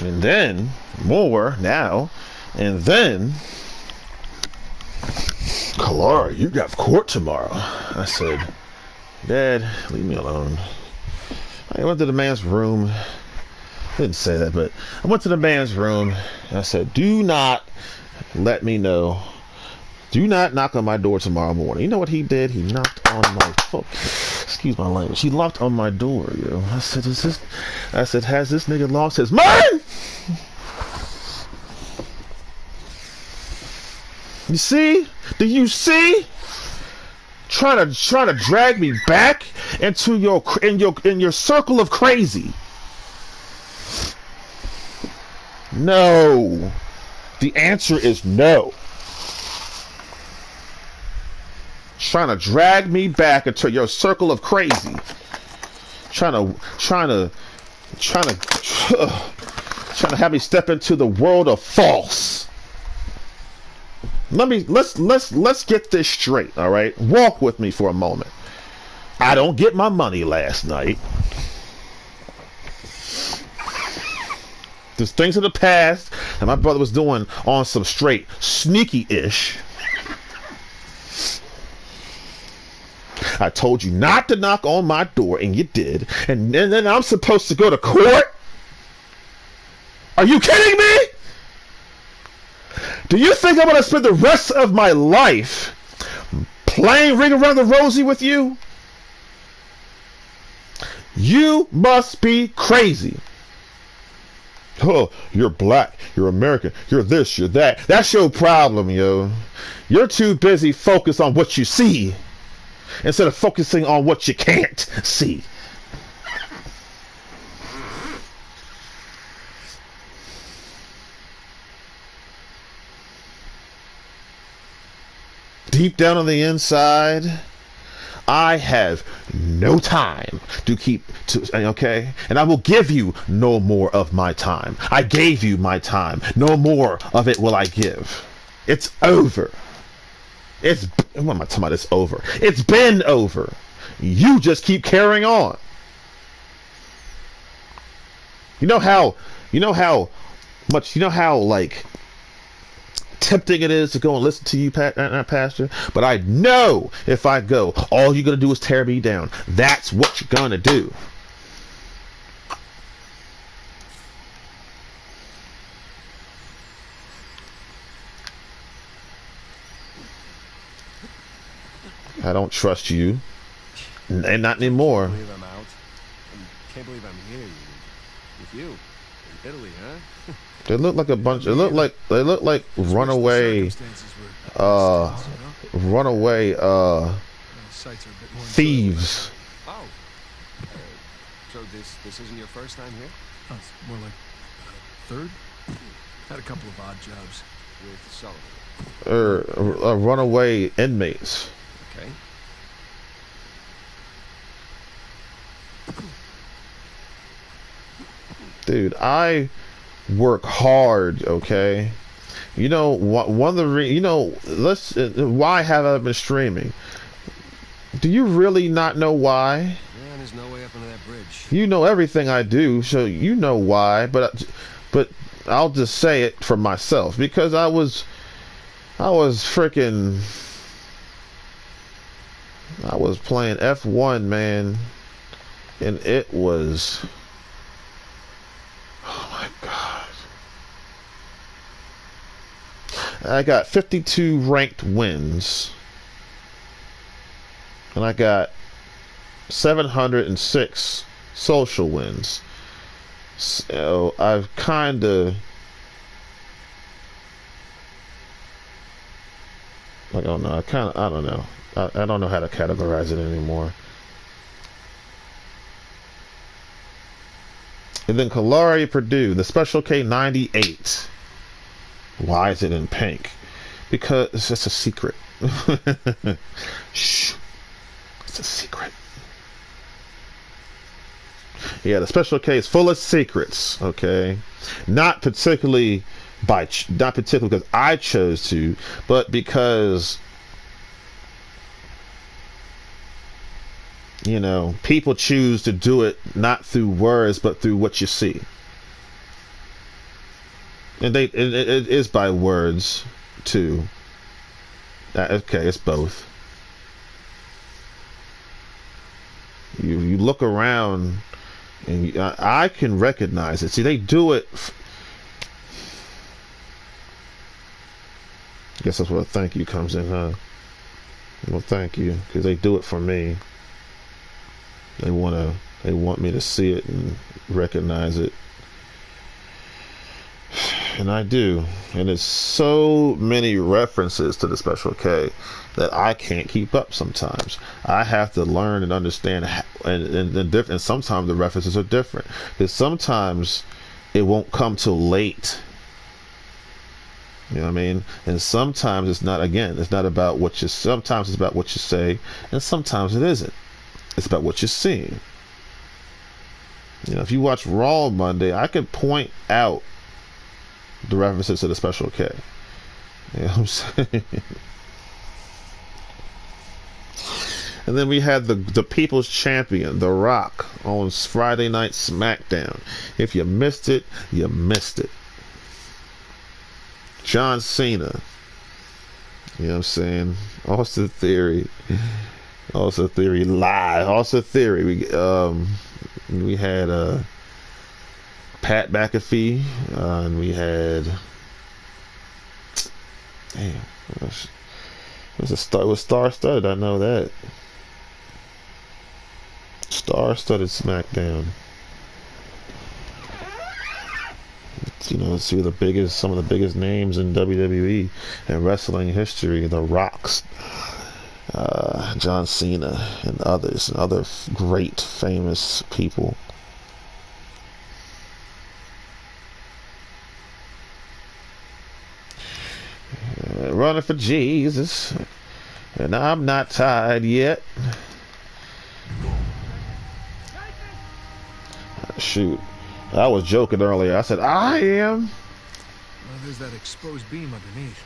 A: And then, more now, and then, Kalari, you got court tomorrow. I said, Dad, leave me alone. I went to the man's room. I didn't say that, but I went to the man's room. And I said, do not let me know. Do not knock on my door tomorrow morning. You know what he did? He knocked on my phone. Excuse my language. He knocked on my door, yo. I said, has this nigga lost his mind? You see? Do you see? Trying to drag me back into your circle of crazy. No. The answer is no. Trying to drag me back into your circle of crazy. Trying to have me step into the world of false. Let's get this straight, all right? Walk with me for a moment. I don't get my money last night. There's things in the past that my brother was doing on some straight sneaky-ish. I told you not to knock on my door, and you did. And then I'm supposed to go to court? Are you kidding me? Do you think I'm going to spend the rest of my life playing Ring Around the Rosie with you? You must be crazy. Oh, you're black, you're American, you're this, you're that. That's your problem, yo. You're too busy focused on what you see instead of focusing on what you can't see. Deep down on the inside, I have no time to okay? And I will give you no more of my time. I gave you my time. No more of it will I give. It's over. What am I talking about? It's over. It's been over. You just keep carrying on. You know how like tempting it is to go and listen to you, Pastor, but I know if I go, all you're gonna do is tear me down. That's what you're gonna do. I don't trust you, and not anymore.
D: Can't believe I'm out. Can't believe I'm here with you in Italy, huh?
A: They look like a bunch. They look like runaway thieves.
D: Oh, so this isn't your first time here?
E: Oh, it's more like third. Had a couple of odd jobs
D: With Sullivan.
A: Runaway inmates.
D: Okay.
A: Dude, I work hard, okay? You know, one of the why have I been streaming? Do you really not know why?
D: Yeah, there's no way up into that bridge.
A: You know everything I do, so you know why, but I'll just say it for myself because I was playing F1, man, and it was, oh my God. I got 52 ranked wins, and I got 706 social wins. So I've kind of, I don't know. I don't know. I don't know how to categorize it anymore. And then Kalari Purdue, the Special K98. Why is it in pink? Because it's just a secret. Shh. It's a secret. Yeah, the Special K is full of secrets, okay? Not particularly because I chose to, but because, you know, people choose to do it not through words but through what you see. And it is by words too. Okay, it's both. You look around and I can recognize it. See, they do it. I guess that's where a thank you comes in, huh? Well, thank you, because they do it for me. They want me to see it and recognize it. And I do. And it's so many references to the Special K that I can't keep up sometimes. I have to learn and understand and sometimes the references are different. Because sometimes it won't come till late. You know what I mean? And sometimes it's not, again, it's not about what you, sometimes it's about what you say, and sometimes it isn't. It's about what you're seeing. You know, if you watch Raw Monday, I could point out the references to the Special K. You know what I'm saying? And then we had the People's Champion, The Rock, on Friday Night SmackDown. If you missed it, you missed it. John Cena. You know what I'm saying? Austin Theory. Austin Theory live. Austin Theory. We had Pat McAfee, and we had, damn, it was star-studded. I know that. Star-studded SmackDown. You know, see some of the biggest names in WWE and wrestling history. The Rocks, John Cena, and others, and other great famous people. Running for Jesus, and I'm not tired yet. Shoot, I was joking earlier. I said I am.
E: Well, there's that exposed beam underneath.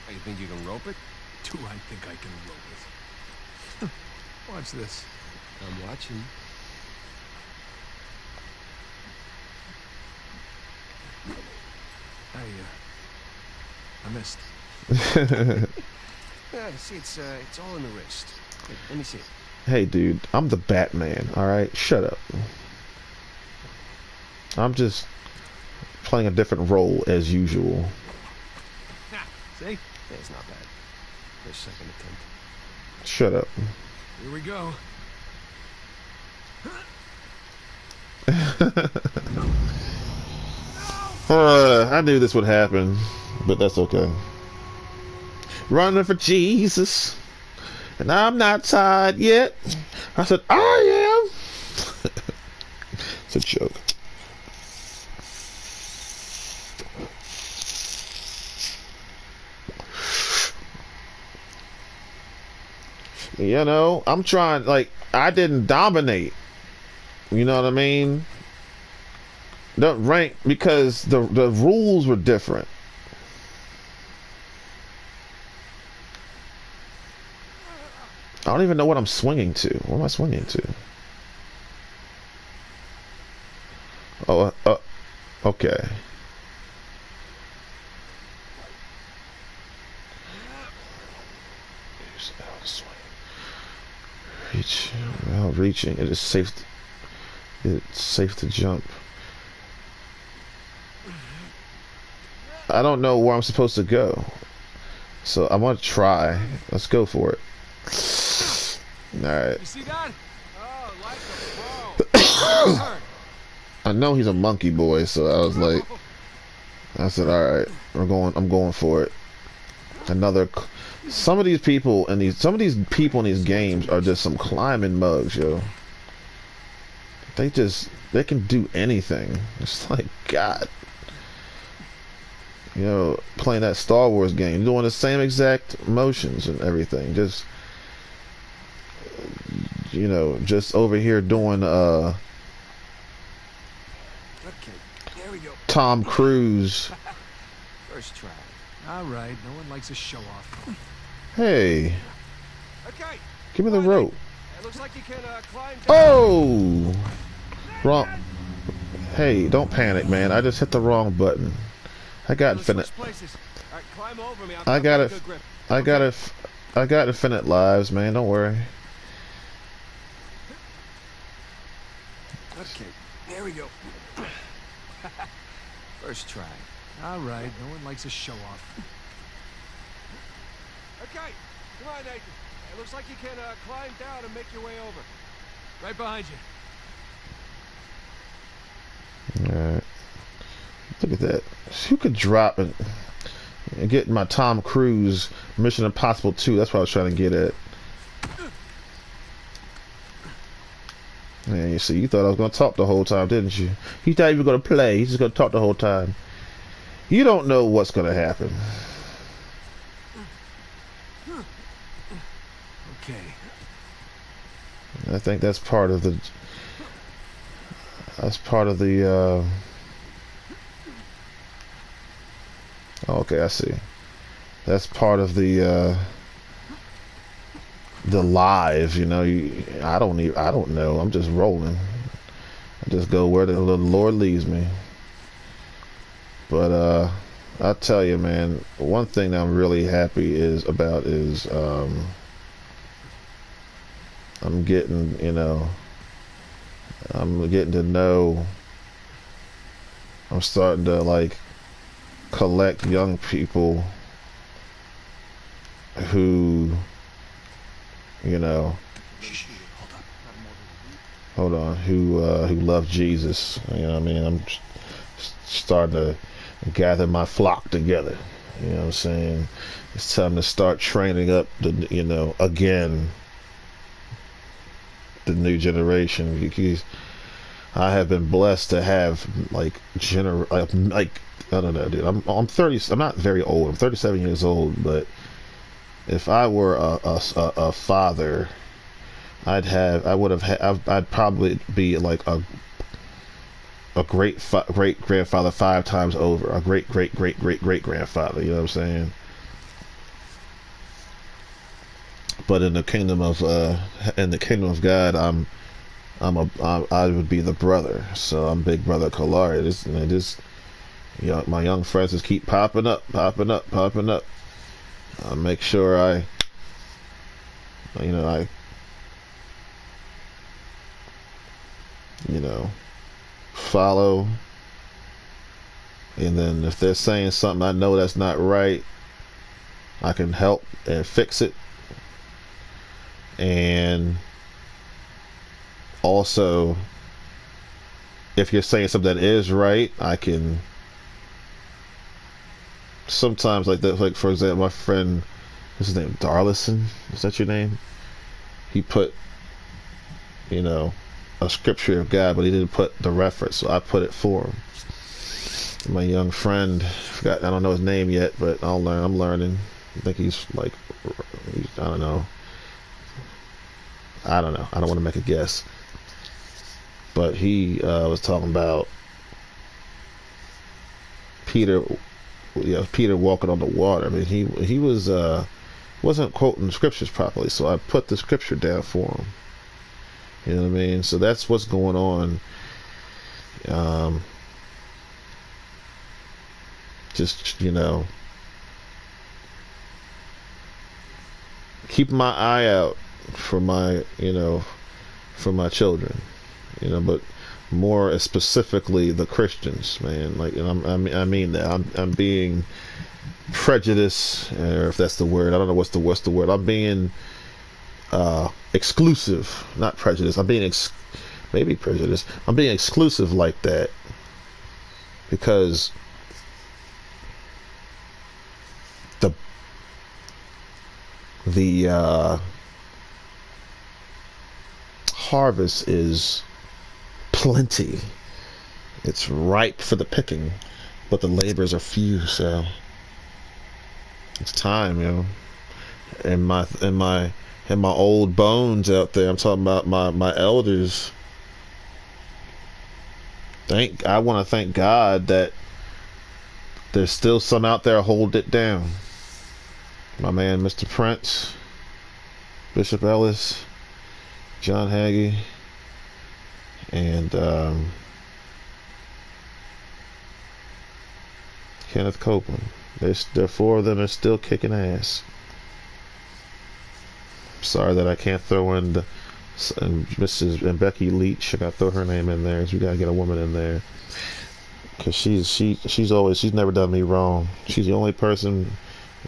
D: You think you can rope it?
E: Do I think I can rope it? Watch this.
D: I'm watching.
E: I missed.
D: Yeah, see, it's all in the wrist. Let me see it.
A: Hey, dude, I'm the Batman. All right, shut up. I'm just playing a different role as usual.
D: See? Yeah, it's not bad. First, second attempt.
A: Shut up.
E: Here we go.
A: I knew this would happen, but that's okay. Running for Jesus, and I'm not tired yet. I said, I am. It's a joke. You know, I'm trying, like, I didn't dominate. You know what I mean? The rank, because the rules were different. I don't even know what I'm swinging to. What am I swinging to? Oh, okay. Reach. Well, reaching. It is safe. It's safe to jump. I don't know where I'm supposed to go, so I'm gonna try. Let's go for it. All right.
D: You see that? Oh, like a pro.
A: I know he's a monkey boy, so I was like, I said, all right, I'm going for it. Some of these people in these games are just some climbing mugs, yo. They can do anything. It's like, God. You know, playing that Star Wars game, doing the same exact motions and everything. Just, you know, just over here doing
D: Okay, there we go.
A: Tom Cruise.
D: First try.
E: All right, no one likes a show off.
A: Hey,
D: Okay.
A: give me the rope.
D: It looks like you can climb down.
A: Oh, wrong. Hey, don't panic, man. I just hit the wrong button. I got infinite.
D: Right, climb over me.
A: I got it. I got infinite lives, man. Don't worry.
D: Okay, there we go. First try.
E: All right, no one likes a show off.
D: Okay, come on, Nathan. It looks like you can climb down and make your way over. Right behind you.
A: Alright. Look at that. Who could drop and get my Tom Cruise Mission Impossible 2? That's what I was trying to get at. Man, you see, you thought I was gonna talk the whole time, didn't you? You thought you were gonna play. You just gonna talk the whole time. You don't know what's gonna happen.
E: Okay.
A: I think that's part of the. That's part of the. Okay, I see. That's part of the live. You know, I don't know. I'm just rolling. I just go where the Lord leads me. But I tell you, man, one thing that I'm really happy is I'm getting, I'm getting to know. I'm starting to like collect young people who, hold on, who love Jesus. You know what I mean? I'm starting to gather my flock together. You know what I'm saying? It's time to start training up the, again, the new generation. Because I have been blessed to have like I don't know, dude. I'm 30. I'm not very old. I'm 37 years old. But if I were a father, I'd probably be like a great grandfather 5 times over. A great grandfather. You know what I'm saying? But in the kingdom of God, I would be the brother. So I'm Big Brother Kalari. My young friends just keep popping up. I make sure I follow, and then if they're saying something I know that's not right, I can help and fix it. And also, if you're saying something that is right, I can sometimes, like that, like for example, my friend, what's his name, Darlison, is that your name? He put a scripture of God, but he didn't put the reference, so I put it for him. My young friend, I don't know his name yet, but I'm learning. I think he's like, I don't know. I don't want to make a guess. But he was talking about Peter walking on the water. I mean, he wasn't quoting the scriptures properly, so I put the scripture down for him. You know what I mean? So that's what's going on. Just keep my eye out for my children, but more specifically the Christians, man. Like, I mean that I'm being prejudiced, or if that's the word, I don't know what's the word. I'm being exclusive, not prejudice. I'm being maybe prejudice. I'm being exclusive like that because the harvest is plenty. It's ripe for the picking, but the laborers are few. So it's time, and my old bones out there. I'm talking about my elders. I want to thank God that there's still some out there holding it down. My man, Mr. Prince, Bishop Ellis, John Hagee, and Kenneth Copeland. The 4 of them are still kicking ass. Sorry that I can't throw in Mrs. and Becky Leach. I gotta throw her name in there, because we gotta get a woman in there, because she's never done me wrong. She's the only person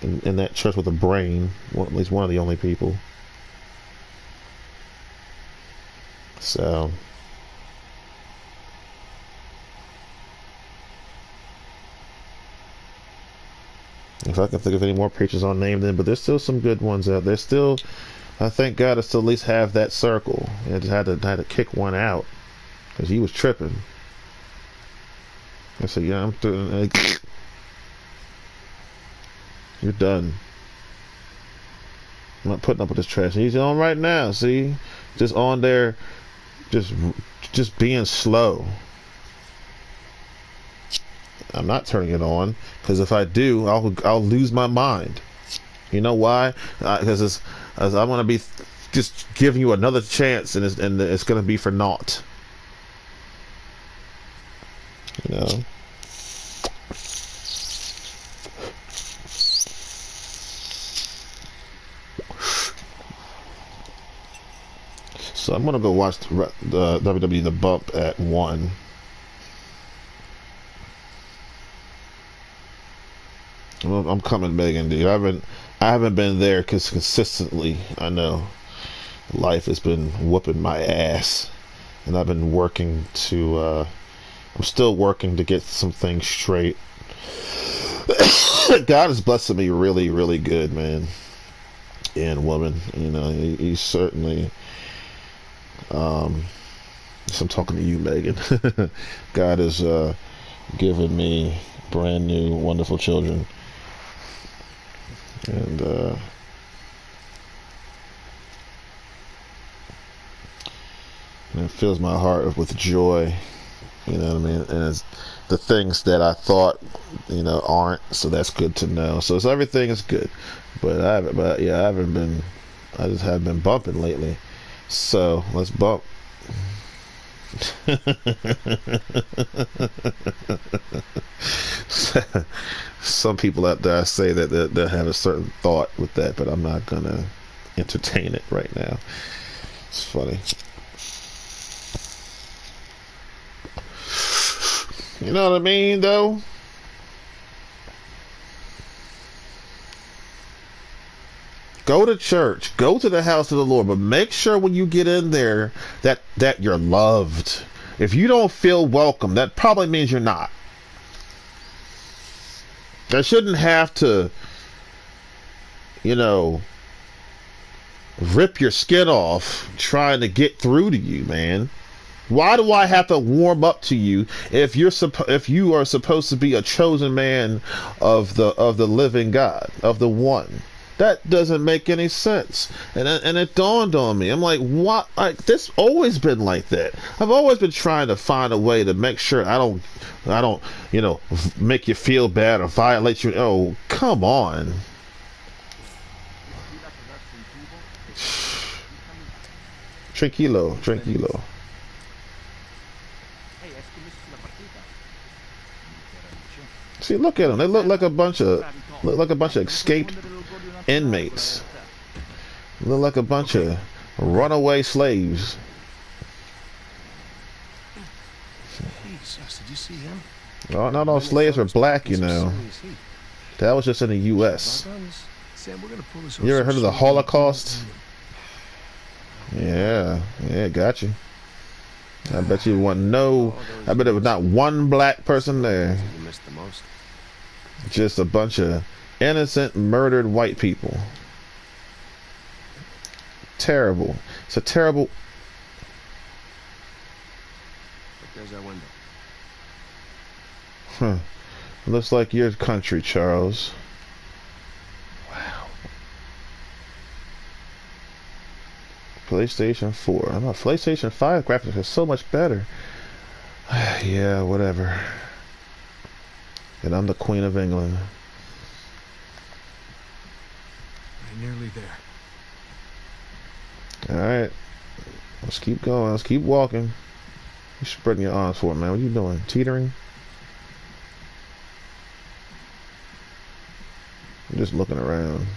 A: in that church with a brain, at least one of the only people. So if I can think of any more preachers, I'll name them, but there's still some good ones out there. Still I thank God to still at least have that circle. I just had to kick one out because he was tripping. I said, yeah, I'm through. You're done. I'm not putting up with this trash. He's on right now. See, just on there, just being slow. I'm not turning it on because if I do, I'll lose my mind. You know why? Because I want to be just giving you another chance, and it's going to be for naught. You know. So I'm gonna go watch the WWE The Bump at 1. I'm coming, Megan, dude. I haven't been there consistently. I know life has been whooping my ass, and I've been working to. I'm still working to get some things straight. God is blessing me really, really good, man. And woman, you know, he certainly. I'm talking to you, Megan. God has given me brand new, wonderful children, and it fills my heart with joy. You know what I mean? And it's the things that I thought, you know, aren't. So that's good to know. So everything is good, but I just haven't been bumping lately. So let's bump. Some people out there say that they have a certain thought with that, but I'm not gonna entertain it right now. It's funny. You know what I mean, though? Go to church, go to the house of the Lord, but make sure when you get in there that you're loved. If you don't feel welcome, that probably means you're not. That shouldn't have to, you know, rip your skin off trying to get through to you, man. Why do I have to warm up to you if you are supposed to be a chosen man of the living God, of the one? That doesn't make any sense. And it dawned on me. I'm like, what? Like, this always been like that. I've always been trying to find a way to make sure I don't, you know, make you feel bad or violate you. Oh, come on. Tranquilo. See, look at them. They look like a bunch of escaped inmates. Look like a bunch of runaway slaves.
E: Jesus, did you see him?
A: Oh, not all slaves are black, you know. That was just in the U.S. You ever heard of the Holocaust? Yeah, got you. I bet you I bet there was not one black person there. Just a bunch of innocent, murdered white people. Terrible. It's a terrible.
E: There's that window.
A: Huh. Looks like your country, Charles. Wow. PlayStation 4. I know PlayStation 5 graphics are so much better. Yeah, whatever. And I'm the Queen of England.
E: We're nearly there.
A: Alright. Let's keep going. Let's keep walking. You're spreading your arms for it, man. What are you doing? Teetering? I'm just looking around.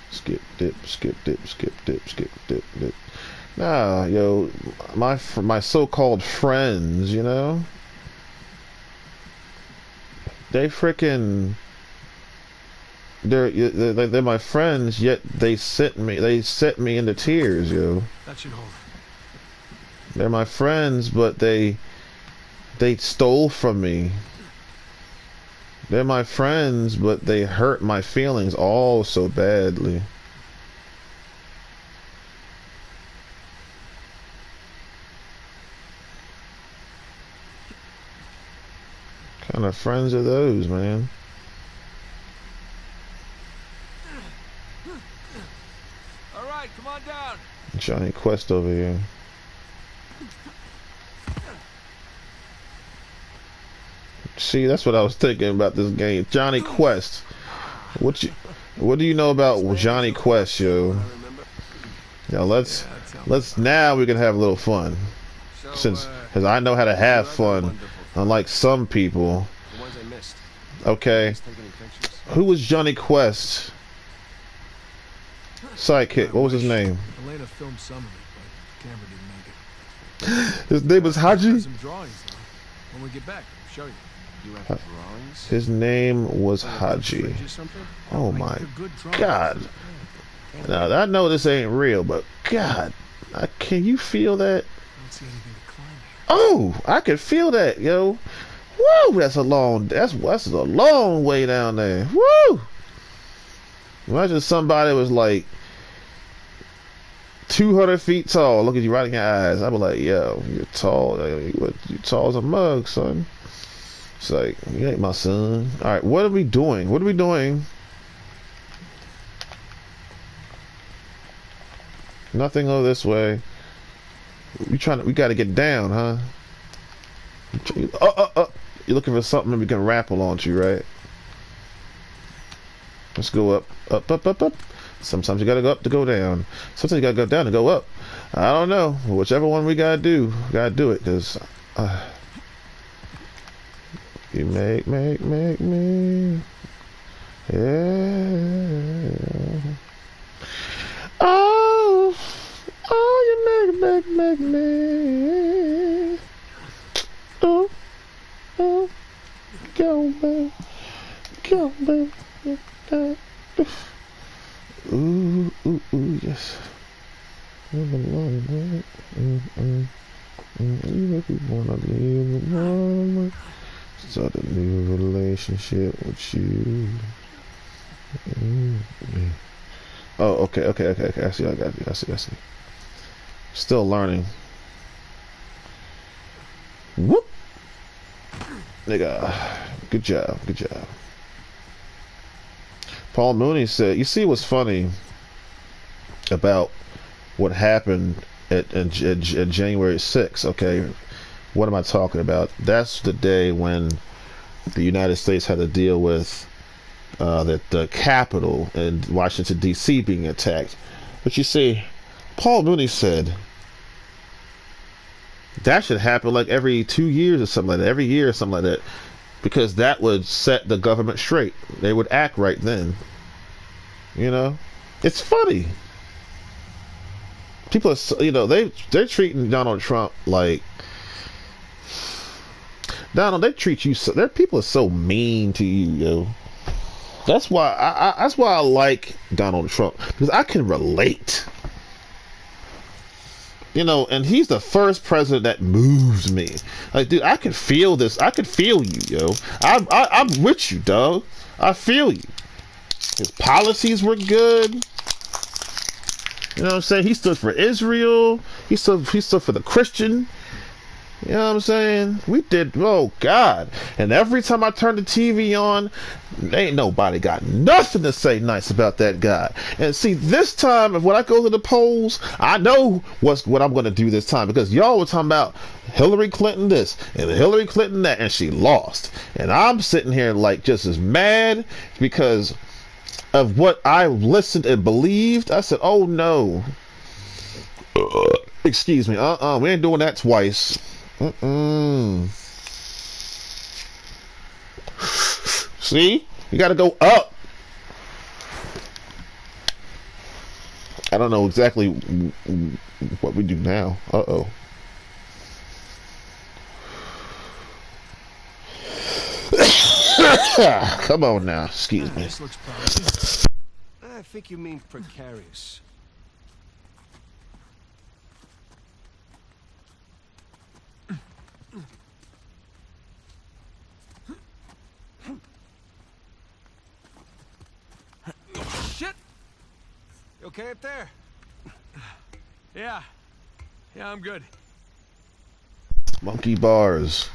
A: Skip, dip, skip, dip, skip, dip, skip, dip, dip. Nah, yo, my so-called friends, you know? They freaking... They're my friends, yet they set me into tears, yo.
E: That should hold.
A: They're my friends, but they stole from me. They're my friends, but they hurt my feelings all so badly. What kind of friends are those, man?
D: All right, come on down.
A: Johnny Quest over here. See, that's what I was thinking about this game. Johnny Quest. What do you know about Johnny Quest, yo? Now let's now we can have a little fun. Since cuz I know how to have fun, unlike some people. Okay. Who was Johnny Quest? Sidekick. What was his name?
E: Elena filmed some of it, but the camera didn't make it.
A: His name was Haji?
E: Some drawings, though. When we get back, I'll show you.
B: You have drawings?
A: His name was Haji. Oh my God. Now I know this ain't real, but God, can you feel that?
E: I don't see anything to climb here.
A: Oh, I can feel that, yo. Woo, that's a long way down there. Woo. Imagine somebody was like 200 feet tall. Look at you right in your eyes. I'd be like, yo, you're tall. You're tall as a mug, son. It's like, you ain't my son. All right, what are we doing? What are we doing? Nothing over this way. We got to get down, huh? You're looking for something that we can rappel onto, right? Let's go up. Up. Sometimes you gotta go up to go down. Sometimes you gotta go down to go up. I don't know. Whichever one we gotta do it, because you make me. Yeah. Oh, you make me. Oh, go, baby. Ooh, yes. You make me wanna leave. Start a new relationship with you. Oh, okay. I see. I got you. I see. Still learning. Whoop. Nigga. Good job. Paul Mooney said, you see what's funny about what happened at January 6th, okay? What am I talking about? That's the day when the United States had to deal with the Capitol in Washington, D.C. being attacked. But you see, Paul Mooney said that should happen like every 2 years or something like that, every year or something like that, because that would set the government straight. They would act right then. You know? It's funny. People are, they're treating Donald Trump like, Donald, they treat you so, their people are so mean to you, yo. That's why I like Donald Trump, because I can relate. And he's the first president that moves me. Like, dude, I can feel this. I can feel you, yo. I'm with you, dog. I feel you. His policies were good. You know what I'm saying? He stood for Israel. He stood for the Christian. You know what I'm saying? We did. Oh God! And every time I turn the TV on, ain't nobody got nothing to say nice about that guy. And see, this time, when I go to the polls, I know what I'm going to do this time, because y'all were talking about Hillary Clinton this and Hillary Clinton that, and she lost. And I'm sitting here like just as mad because of what I listened and believed. I said, "Oh no." Excuse me. We ain't doing that twice. See? You gotta go up. I don't know exactly what we do now. Come on now. Excuse me.
E: This looks promising.
D: I think you mean precarious. okay up there?
E: Yeah. Yeah, I'm good.
A: Monkey bars.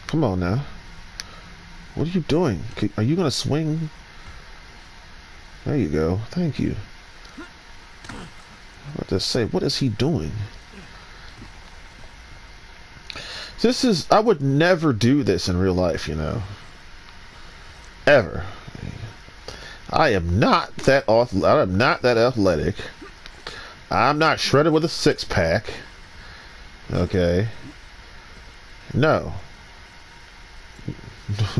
A: Come on now. What are you doing? Are you gonna swing? There you go. Thank you. I was about to say, what is he doing? This is, I would never do this in real life, you know. Ever. I am not that athletic. I'm not shredded with a six-pack. Okay. No.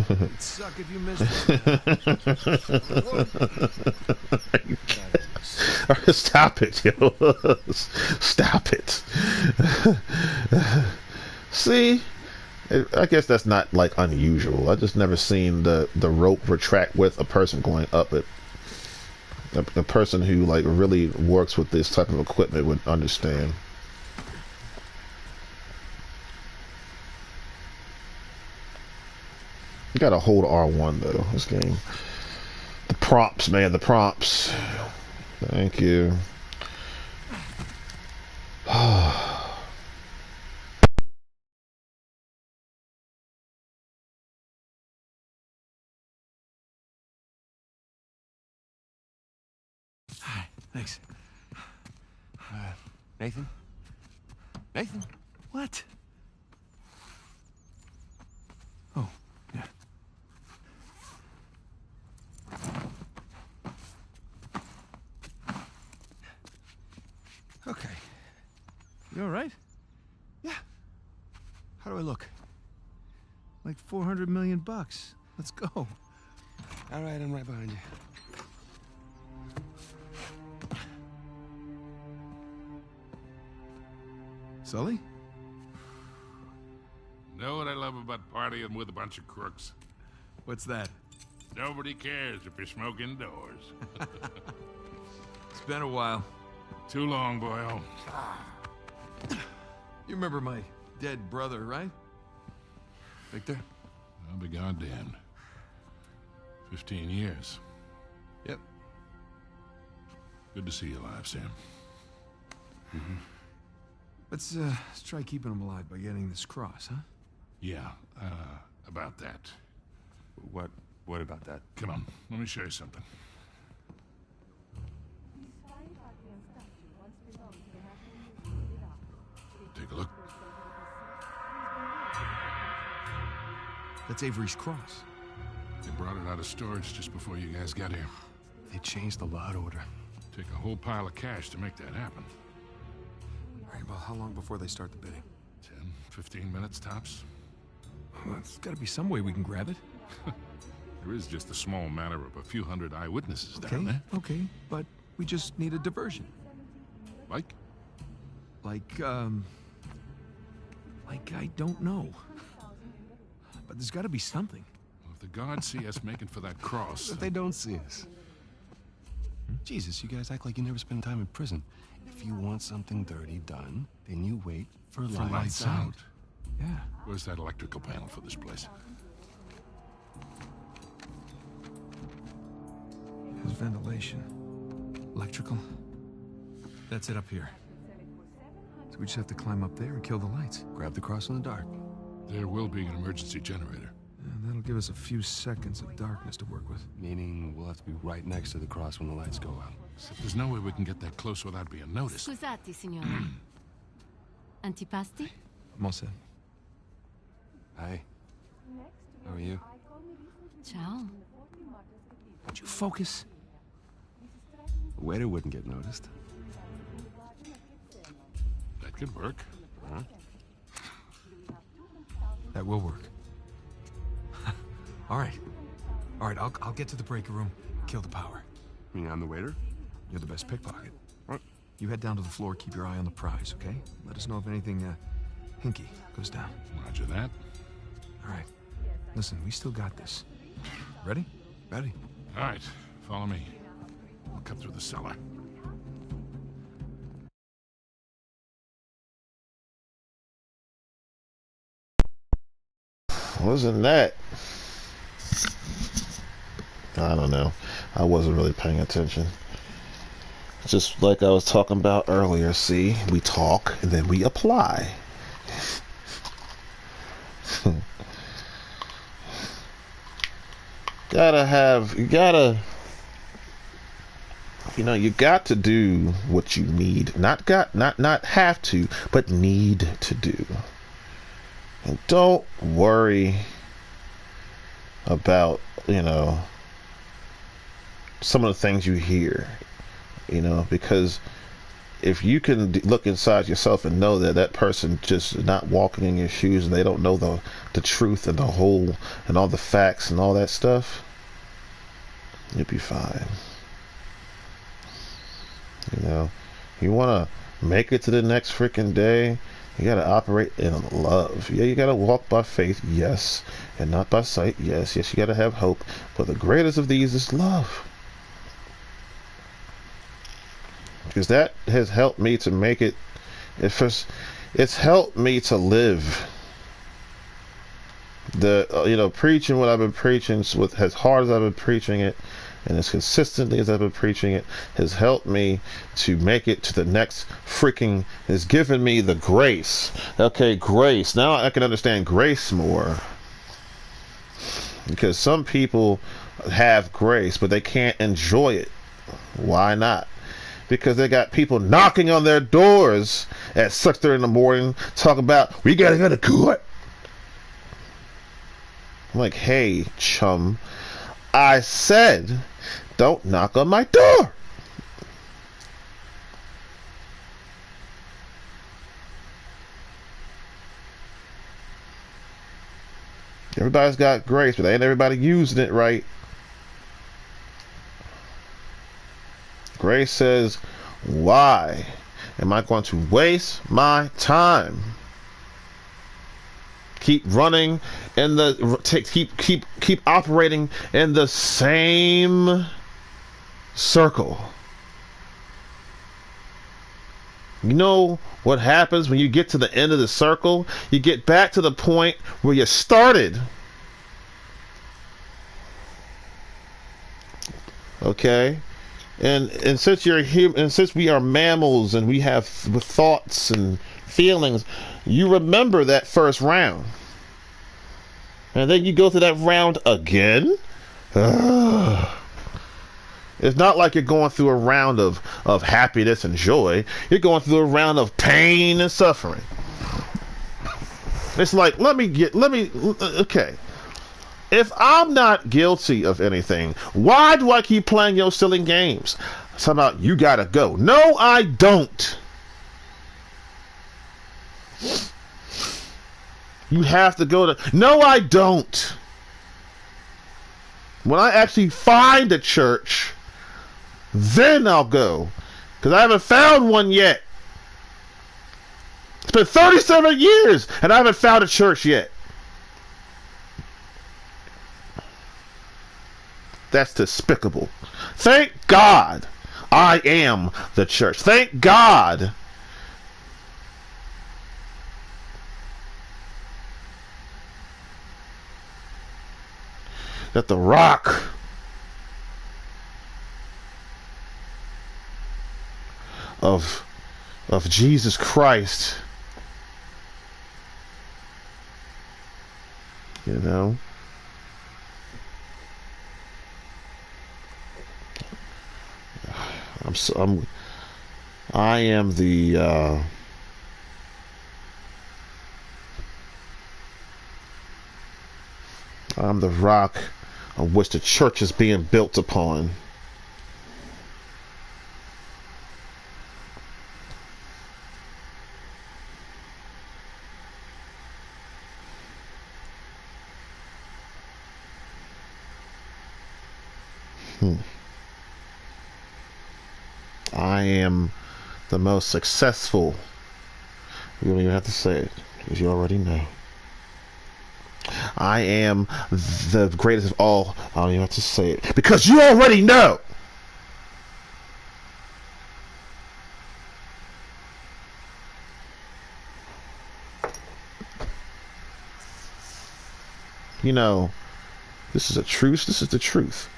D: It'd suck if you missed it.
A: Stop it, yo. Stop it. See? I guess that's not like unusual. I just never seen the rope retract with a person going up it. The person who like really works with this type of equipment would understand. You gotta hold R1 though, this game. The prompts, man, the prompts. Thank you.
E: Thanks.
B: Nathan? Nathan?
E: What? Oh, yeah.
D: Okay. You all right?
E: Yeah.
D: How do I look? Like 400 million bucks. Let's go.
B: All right, I'm right behind you.
D: Sully?
F: Know what I love about partying with a bunch of crooks?
E: What's that?
F: Nobody cares if you smoke indoors.
E: It's been a while.
F: Too long, boyo.
E: You remember my dead brother, right? Victor?
F: I'll be goddamned. 15 years.
E: Yep.
F: Good to see you alive, Sam.
E: Let's try keeping him alive by getting this cross, huh?
F: Yeah, about that.
B: What about that?
F: Come on, let me show you something. Take a look.
E: That's Avery's cross.
F: They brought it out of storage just before you guys got here.
B: They changed the lot order.
F: Take a whole pile of cash to make that happen.
E: All right, well, how long before they start the bidding?
F: 10, 15 minutes tops.
E: Well, there's got to be some way we can grab it.
F: There is just a small matter of a few hundred eyewitnesses down there.
E: Okay, but we just need a diversion.
F: Like?
E: Like I don't know. But there's got to be something.
F: Well, if the guards see us making for that cross...
B: If they don't see us. Jesus, you guys act like you never spend time in prison. If you want something dirty done, then you wait for lights out.
E: Yeah.
F: Where's that electrical panel for this place?
E: There's ventilation. Electrical. That's it up here. So we just have to climb up there and kill the lights.
B: Grab the cross in the dark.
F: There will be an emergency generator.
E: And that'll give us a few seconds of darkness to work with.
B: Meaning we'll have to be right next to the cross when the lights go out.
F: So there's no way we can get that close without being noticed.
G: Scusate, signora. Antipasti?
E: I'm all set.
B: Hi. How are you?
G: Ciao.
E: Would you focus?
B: The waiter wouldn't get noticed.
F: That could work.
B: Huh?
E: That will work. All right. All right, I'll get to the breaker room, kill the power.
B: You mean I'm the waiter?
E: You're the best pickpocket.
B: What?
E: You head down to the floor, keep your eye on the prize, okay? Let us know if anything, hinky goes down.
F: Roger that.
E: All right. Listen, we still got this. Ready?
B: Ready.
F: All right, follow me. We'll cut through the cellar.
A: Wasn't that? I don't know. I wasn't really paying attention. Just like I was talking about earlier, see? We talk and then we apply. You got to do what you need. Not have to, but need to do. And don't worry about, some of the things you hear, because if you can look inside yourself and know that that person just not walking in your shoes and they don't know the truth and the whole and all the facts and all that stuff, you'll be fine. You want to make it to the next freaking day, you got to operate in love. Yeah, you got to walk by faith, yes, and not by sight, yes, you got to have hope, but the greatest of these is love. Because that has helped me to make it. It's helped me to live. Preaching what I've been preaching, with as hard as I've been preaching it, and as consistently as I've been preaching it, has helped me to make it to the next freaking. Has given me the grace. Okay, grace. Now I can understand grace more. Because some people have grace, but they can't enjoy it. Why not? Because they got people knocking on their doors at 6:30 in the morning talking about, we gotta go to court. I'm like, hey, chum, I said, don't knock on my door. Everybody's got grace, but ain't everybody using it right. Grace says, why am I going to waste my time? Keep running in keep operating in the same circle. You know what happens when you get to the end of the circle? You get back to the point where you started. Okay? And since you're human, and since we are mammals and we have thoughts and feelings, you remember that first round, and then you go through that round again. It's not like you're going through a round of happiness and joy. You're going through a round of pain and suffering. It's like, okay. If I'm not guilty of anything, why do I keep playing your silly games? Somehow you gotta go. No, I don't. You have to go to. No, I don't. When I actually find a church, then I'll go. Because I haven't found one yet. It's been 37 years and I haven't found a church yet. That's despicable. Thank God I am the church. Thank God that the rock of Jesus Christ, I am the I'm the rock on which the church is being built upon. I am the most successful. You don't even have to say it, because you already know. I am the greatest of all. I don't even have to say it, because you already know. This is a truth. This is the truth.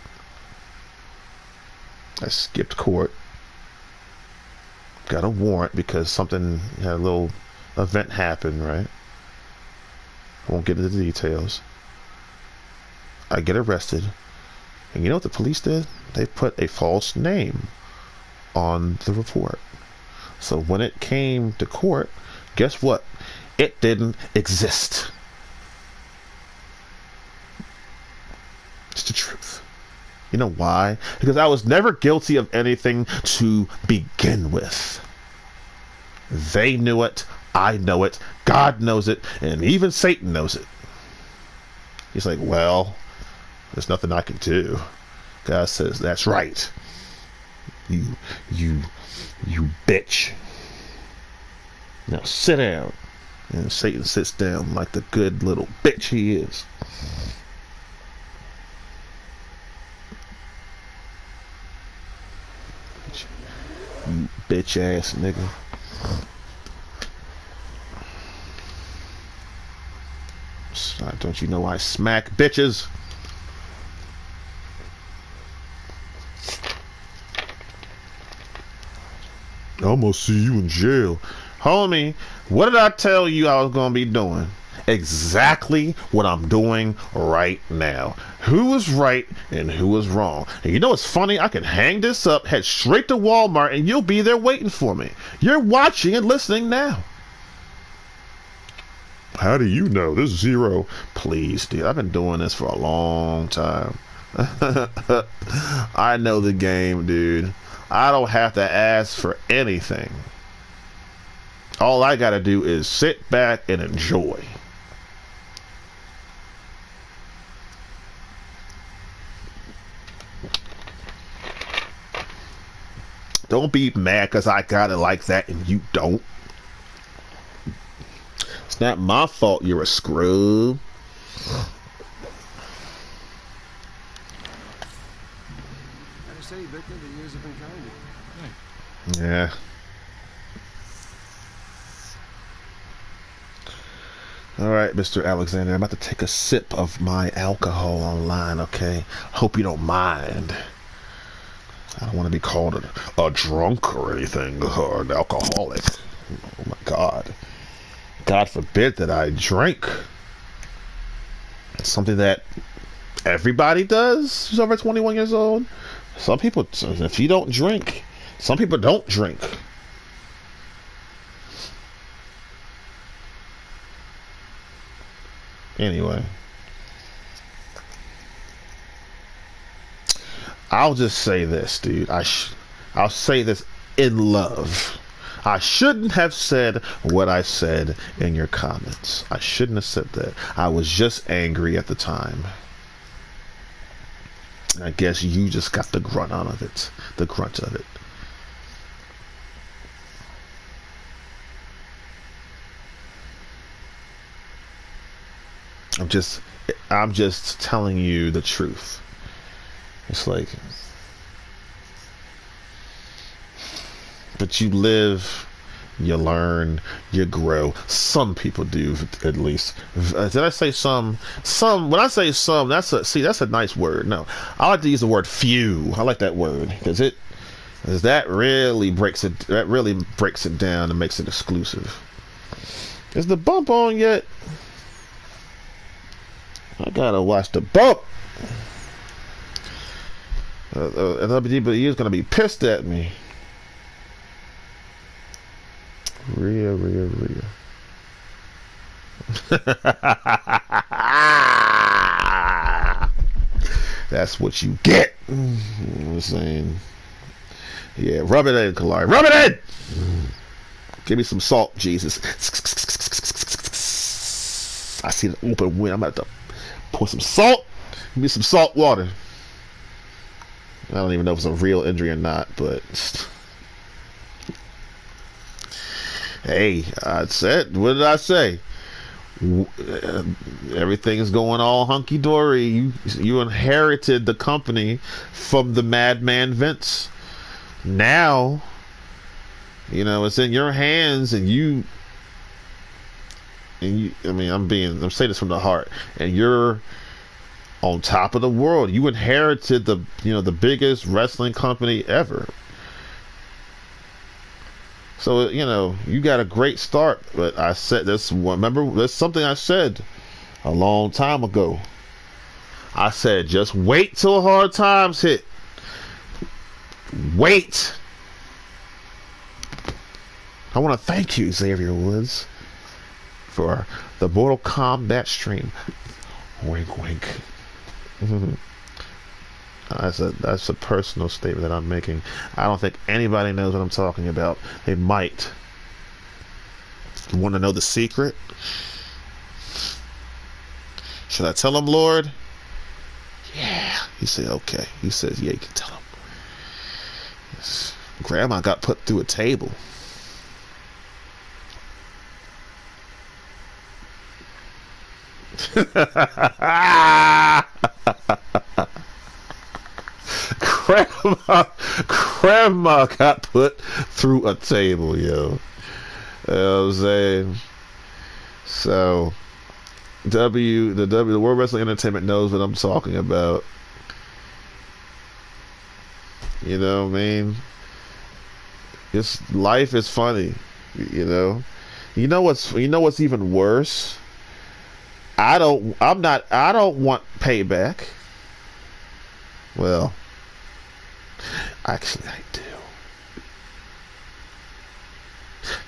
A: I skipped court. Got a warrant because something had a little event happen, right? Won't get into the details. I get arrested. And you know what the police did? They put a false name on the report. So when it came to court, guess what? It didn't exist. It's the truth. You know why? Because I was never guilty of anything to begin with. They knew it. I know it. God knows it. And even Satan knows it. He's like, well, there's nothing I can do. God says, that's right. You bitch. Now sit down. And Satan sits down like the good little bitch he is. You bitch ass nigga. Don't you know I smack bitches? I'm gonna see you in jail. Homie, what did I tell you I was gonna be doing? Exactly what I'm doing right now. Who was right and who was wrong? And you know what's funny? I can hang this up, head straight to Walmart, and you'll be there waiting for me. You're watching and listening now. How do you know? This is Zero. Please, dude. I've been doing this for a long time. I know the game, dude. I don't have to ask for anything. All I gotta do is sit back and enjoy. Don't be mad because I got it like that and you don't. It's not my fault you're a scrub.
D: Gotta say, Victor, the years have been kind to you.
A: Yeah. All right, Mr. Alexander, I'm about to take a sip of my alcohol online, okay? Hope you don't mind. I don't want to be called a drunk or anything, or an alcoholic. Oh my God. God forbid that I drink. It's something that everybody does who's over 21 years old. Some people, if you don't drink, some people don't drink. Anyway, I'll just say this, dude. I'll say this in love. I shouldn't have said what I said in your comments. I shouldn't have said that. I was just angry at the time. I guess you just got the grunt out of it. The grunt of it. I'm just telling you the truth. It's like, but you live, you learn, you grow. Some people do, at least. Did I say some? Some. When I say some, that's a nice word. No, I like to use the word few. I like that word because that really breaks it. That really breaks it down and makes it exclusive. Is the bump on yet? I gotta watch the bump. LWD is gonna be pissed at me. Rhea. That's what you get. I'm saying. Yeah, rub it in, Kalari. Rub it in! Give me some salt, Jesus. I see the open wind. I'm about to pour some salt. Give me some salt water. I don't even know if it's a real injury or not, but hey, I said, what did I say? Everything is going all hunky-dory. You inherited the company from the madman Vince. Now, it's in your hands, and you, I mean, I'm saying this from the heart, and you're on top of the world. You inherited the the biggest wrestling company ever. So you got a great start. But I said this. Remember, that's something I said a long time ago. I said, just wait till hard times hit. Wait. I want to thank you, Xavier Woods, for the Mortal Kombat stream. Wink, wink. That's a personal statement that I'm making. I don't think anybody knows what I'm talking about. They might. You want to know the secret? Should I tell them, Lord? Yeah. He said, okay. He says, yeah, you can tell them. Yes. Grandma got put through a table. Grandma got put through a table, yo. You know what I'm saying? So the World Wrestling Entertainment knows what I'm talking about. You know what I mean? Life is funny, you know. You know what's even worse? I don't want payback. Well, actually I do.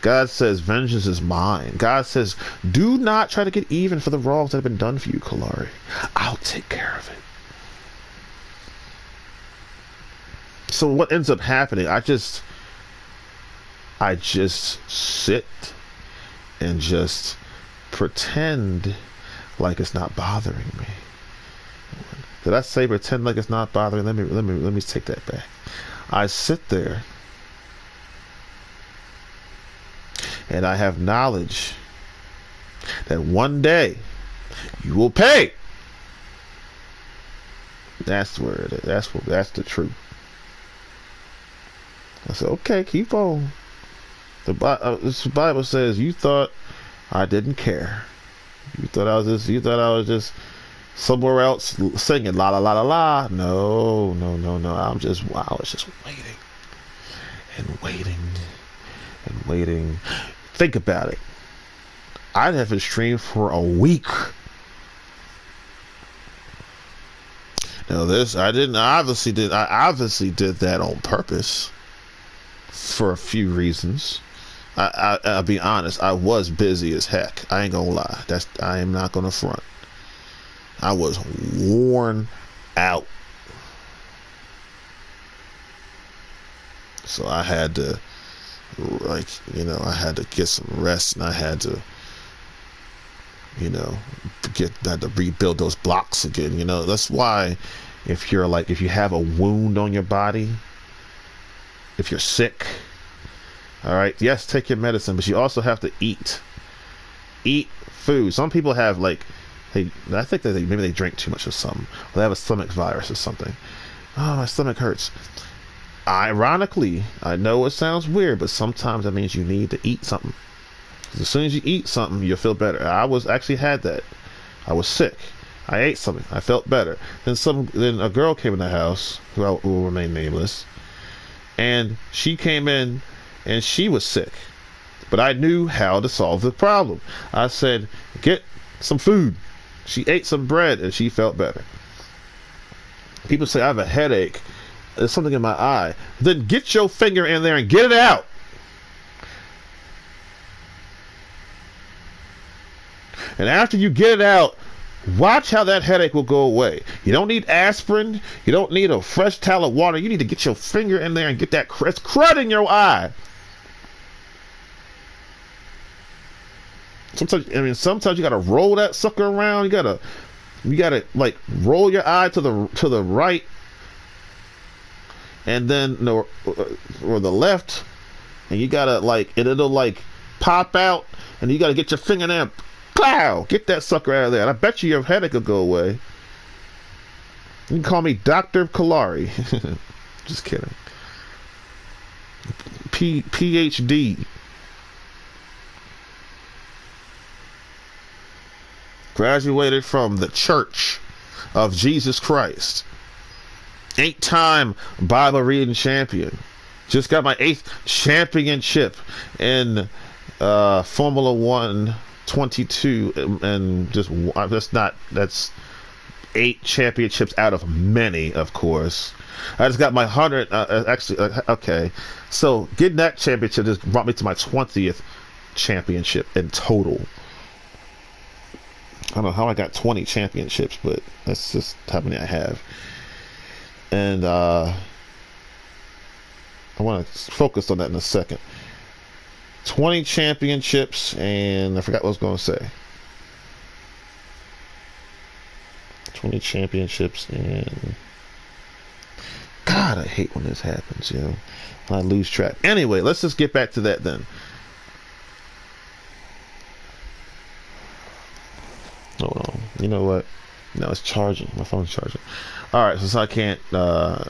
A: God says vengeance is mine. God says, do not try to get even for the wrongs that have been done for you, Kalari. I'll take care of it. So what ends up happening, I just sit and just pretend like it's not bothering me. Did I say pretend like it's not bothering? Let me take that back. I sit there and I have knowledge that one day you will pay. That's where it is. That's the truth. I said, okay, keep on. The Bible says you thought I didn't care. You thought I was just somewhere else singing la la la la la. No. I was just waiting and waiting and waiting. Think about it. I haven't streamed for a week. Now I obviously did that on purpose for a few reasons. I'll be honest, I was busy as heck. I ain't gonna lie. I am not gonna front. I was worn out. So I had to I had to get some rest, and I had to had to rebuild those blocks again. That's why if you have a wound on your body, if you're sick, all right, yes, take your medicine, but you also have to eat food. Some people have I think that maybe they drink too much or something, or they have a stomach virus or something. Oh, my stomach hurts. Ironically, I know it sounds weird, but sometimes that means you need to eat something. As soon as you eat something, you'll feel better. I had that. I was sick. I ate something. I felt better. Then a girl came in the house who will remain nameless, and she came in and she was sick. But I knew how to solve the problem. I said, get some food. She ate some bread and she felt better. People say, I have a headache. There's something in my eye. Then get your finger in there and get it out. And after you get it out, watch how that headache will go away. You don't need aspirin. You don't need a fresh towel of water. You need to get your finger in there and get that crud in your eye. Sometimes you gotta roll that sucker around. You gotta roll your eye to the right, and then or the left, and you gotta and it'll pop out, and you gotta get your finger there. Plow! Get that sucker out of there. And I bet you your headache will go away. You can call me Dr. Kalari. Just kidding. PhD. Graduated from the church of Jesus Christ. 8-time Bible reading champion. Just got my 8th championship in Formula 1 22, and that's 8 championships out of many, of course. I just got my 100. Okay, so getting that championship just brought me to my 20th championship in total. I don't know how I got 20 championships, but that's just how many I have. And I want to focus on that in a second. 20 championships, and I forgot what I was going to say. 20 championships, and God, I hate when this happens, you know. I lose track. Anyway, let's just get back to that then. Hold on. You know what? No, it's charging. My phone's charging. Alright, since I can't, I'm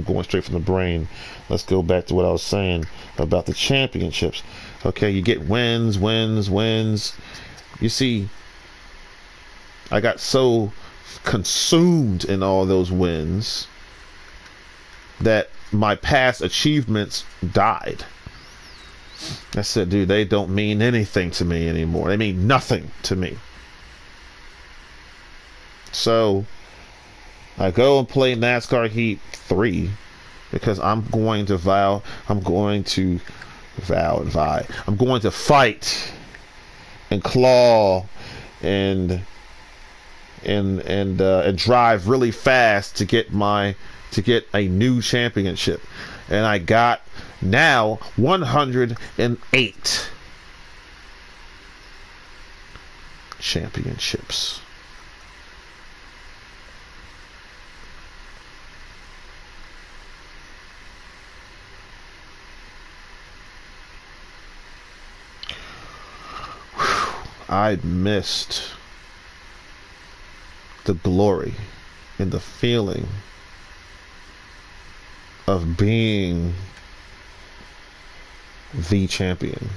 A: going straight from the brain, let's go back to what I was saying about the championships. Okay, you get wins. You see, I got so consumed in all those wins that my past achievements died. I said, dude, they don't mean anything to me anymore. They mean nothing to me. So I go and play NASCAR Heat 3 because I'm going to fight and claw and drive really fast to get a new championship. And I got now 108 championships. I missed the glory and the feeling of being the champion,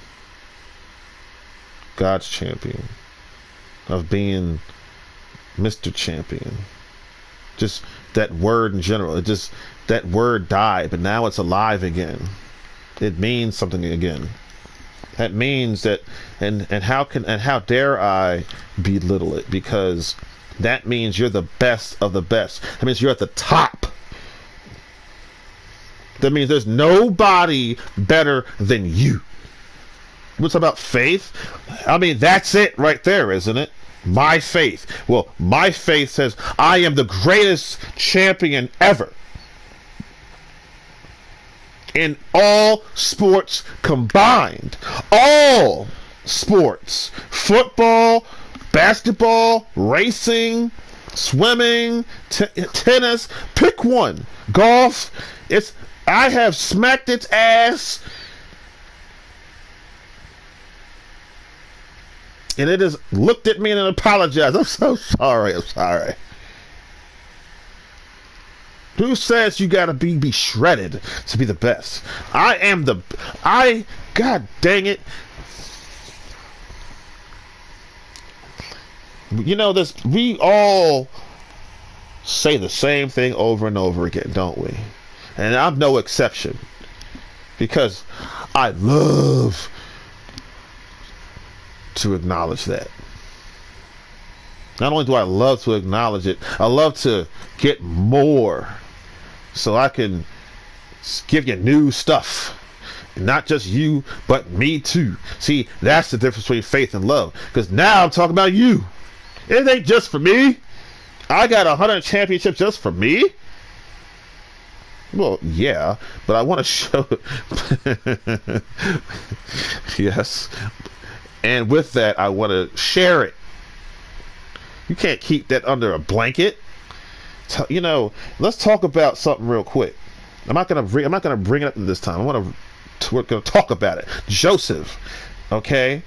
A: God's champion, of being Mr. Champion. Just that word in general, that word died, but now it's alive again. It means something again. That means that, and how dare I belittle it, because that means you're the best of the best. That means you're at the top. That means there's nobody better than you. What's about faith? I mean, that's it right there, isn't it? My faith. Well, my faith says I am the greatest champion ever. In all sports combined. All sports. Football, basketball, racing, swimming, tennis. Pick one. Golf. I have smacked its ass. And it has looked at me and apologized. I'm so sorry. I'm sorry. Who says you gotta be shredded to be the best? God dang it. You know this, we all say the same thing over and over again, don't we? And I'm no exception. Because I love to acknowledge that. Not only do I love to acknowledge it, I love to get more so I can give you new stuff. Not just you, but me too. See, that's the difference between faith and love. Because now I'm talking about you. It ain't just for me. I got 100 championships just for me. Well, yeah, but I want to show it. Yes. And with that, I want to share it. You can't keep that under a blanket. You know, let's talk about something real quick. I'm not gonna bring it up this time. We're gonna talk about it. Joseph, okay?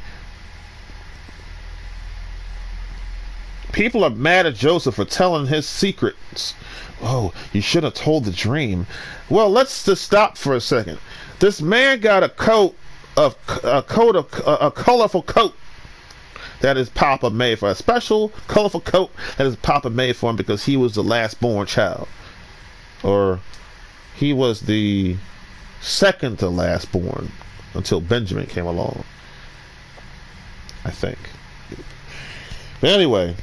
A: People are mad at Joseph for telling his secrets. Oh, you should have told the dream. Well, let's just stop for a second. This man got a colorful coat that his papa made for, a special colorful coat that his papa made for him because he was the last born child, or he was the second to last born until Benjamin came along, I think. But anyway,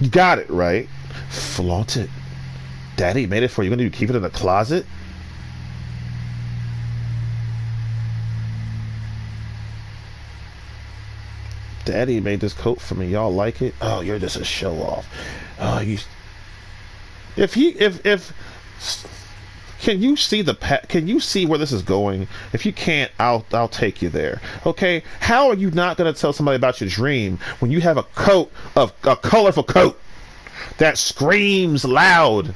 A: you got it right. Flaunt it. Daddy made it for you. You're gonna keep it in the closet? Daddy made this coat for me. Y'all like it? Oh, you're just a show off. Oh, you. If can you see can you see where this is going? If you can't, I'll take you there. Okay? How are you not gonna tell somebody about your dream when you have a colorful coat that screams loud?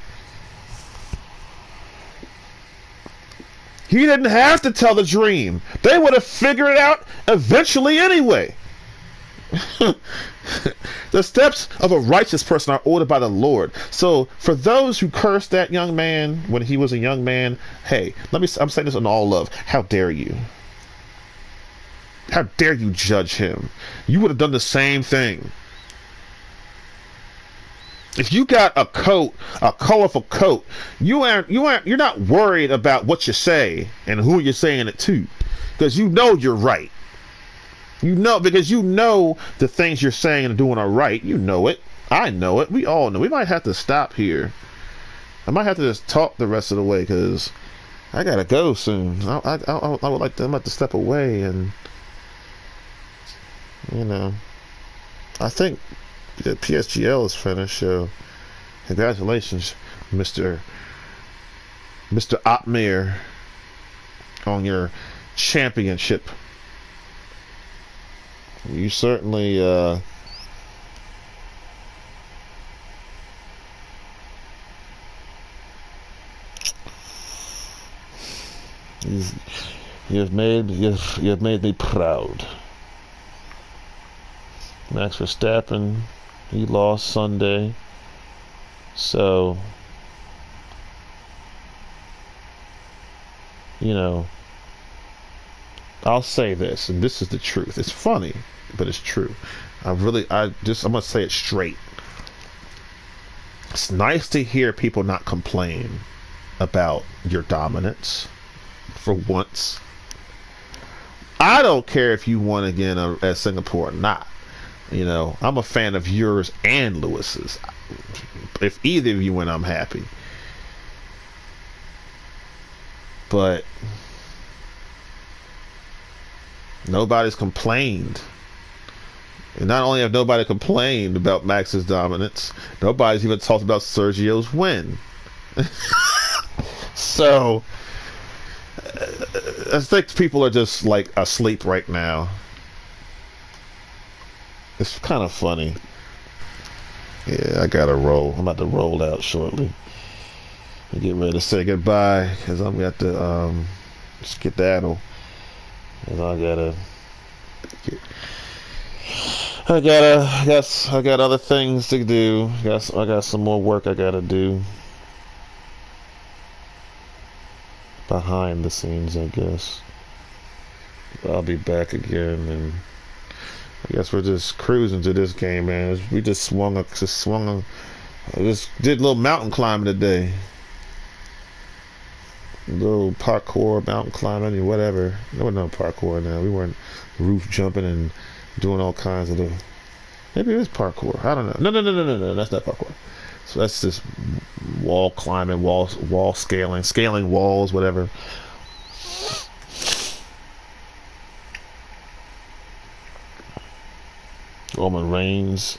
A: He didn't have to tell the dream. They would have figured it out eventually anyway. The steps of a righteous person are ordered by the Lord. So for those who cursed that young man when he was a young man, hey, I'm saying this in all love. How dare you? How dare you judge him? You would have done the same thing. If you got a coat, a colorful coat, you're not worried about what you say and who you're saying it to, because you know you're right. You know, because you know the things you're saying and doing are right. You know it. I know it. We all know. We might have to stop here. I might have to just talk the rest of the way because I gotta go soon. I would like to. I'm about to step away, and I think the PSGL is finished. So congratulations, Mr. Otmir, on your championship. You certainly you've made me proud. Max Verstappen, he lost Sunday, so I'll say this, and this is the truth. It's funny, but it's true. I'm gonna say it straight. It's nice to hear people not complain about your dominance for once. I don't care if you won again at Singapore or not. I'm a fan of yours and Lewis's. If either of you win, I'm happy. But nobody's complained. And not only have nobody complained about Max's dominance, nobody's even talked about Sergio's win. So I think people are just like asleep right now. It's kind of funny. Yeah, I gotta roll. I'm about to roll out shortly. I get ready to say goodbye because I'm got to skedaddle. And I got other things to do. I got some more work I gotta do behind the scenes, I guess. I'll be back again, and I guess we're just cruising to this game, man. We just did a little mountain climbing today. A little parkour, mountain climbing, whatever. There was no parkour now. We weren't roof jumping and doing all kinds of maybe it was parkour. I don't know. No. That's not parkour. So that's just wall climbing, wall scaling walls, whatever. Roman Reigns.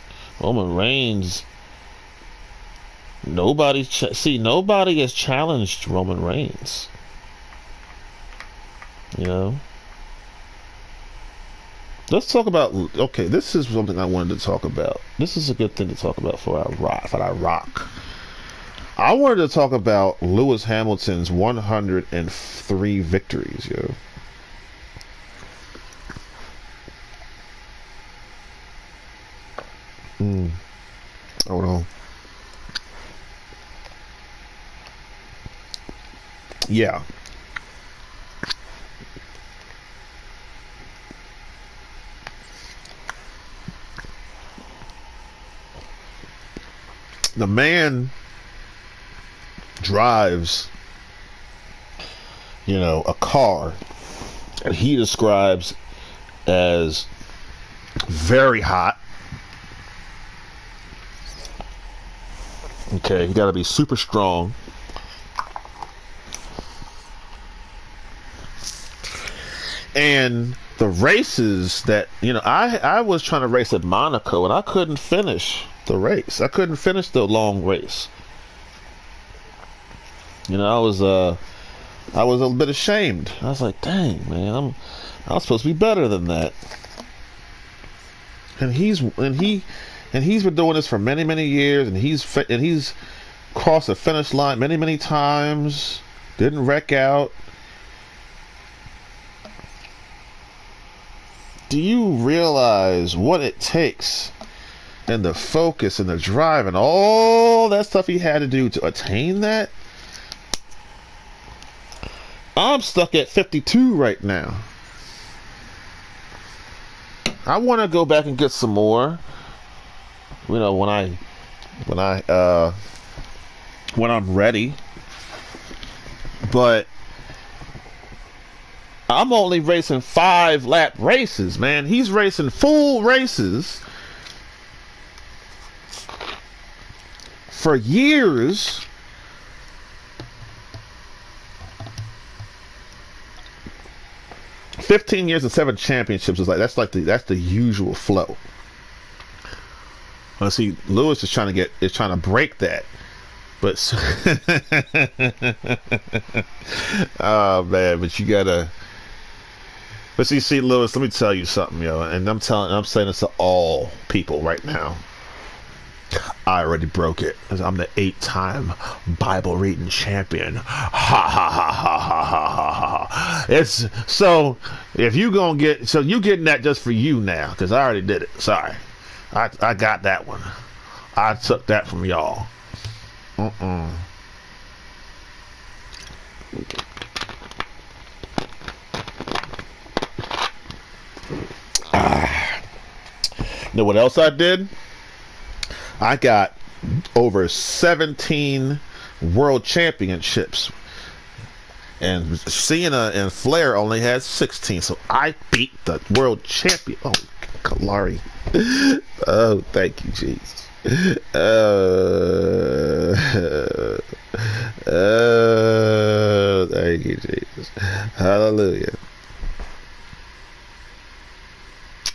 A: Nobody has challenged Roman Reigns. Let's talk about. Okay, this is something I wanted to talk about. This is a good thing to talk about for our rock. I wanted to talk about Lewis Hamilton's 103 victories, yo. Hold on. Yeah. The man drives, you know, a car, and he describes as very hot. Okay, you gotta be super strong. And the races that, you know, I was trying to race at Monaco and I couldn't finish the race. I couldn't finish the long race. You know, I was a little bit ashamed. I was like, dang, man, I'm supposed to be better than that. And he's been doing this for many, many years, and he's crossed the finish line many, many times. Didn't wreck out. Do you realize what it takes, and the focus and the drive and all that stuff he had to do to attain that? I'm stuck at 52 right now. I want to go back and get some more. You know, when I'm ready. But I'm only racing 5-lap races, man. He's racing full races for years. $15 years and 7 championships is like that's the usual flow. Well, see, Lewis is trying to break that, but oh man, but you gotta. But see, Lewis, let me tell you something, yo, and I'm saying this to all people right now. I already broke it. I'm the 8-time Bible reading champion. Ha ha ha ha ha ha ha. It's so if you gonna get you getting that just for you now, because I already did it. Sorry, I got that one. I took that from y'all. Know what else I did? I got over 17 world championships, and Cena and Flair only had 16, so I beat the world champion. Oh, Kalari. Oh, thank you, Jesus. Thank you, Jesus. Hallelujah.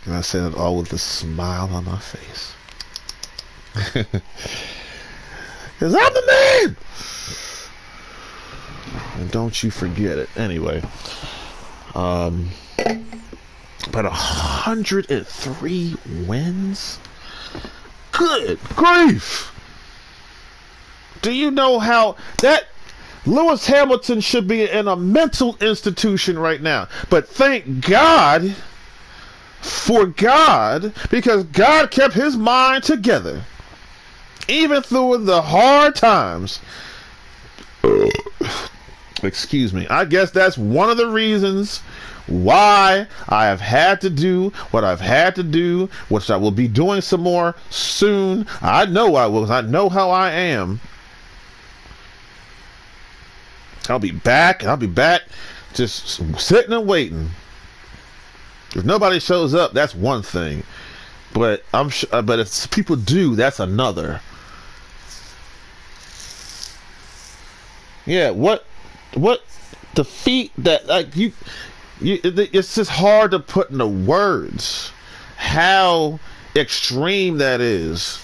A: And I said it all with a smile on my face. Because I'm the man! And don't you forget it. Anyway. But 103 wins? Good grief! Do you know how that Lewis Hamilton should be in a mental institution right now? But thank God for God, because God kept his mind together even through the hard times. Excuse me. I guess that's one of the reasons why I have had to do what I've had to do, which I will be doing some more soon. I know I will, because I know how I am. I'll be back just sitting and waiting. If nobody shows up, that's one thing, but but if people do, that's another. Yeah, what defeat that, like it's just hard to put into words how extreme that is.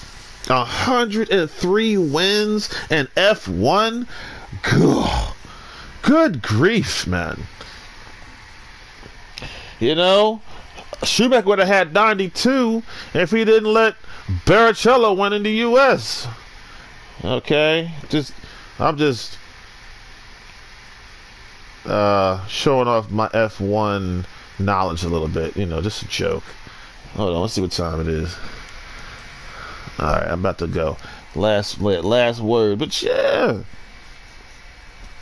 A: 103 wins in F1. Good grief, man. You know, Schumacher would have had 92 if he didn't let Barrichello win in the U.S. Okay, I'm just showing off my F1 knowledge a little bit. You know, just a joke. Hold on, let's see what time it is. All right, I'm about to go. Last word, but yeah,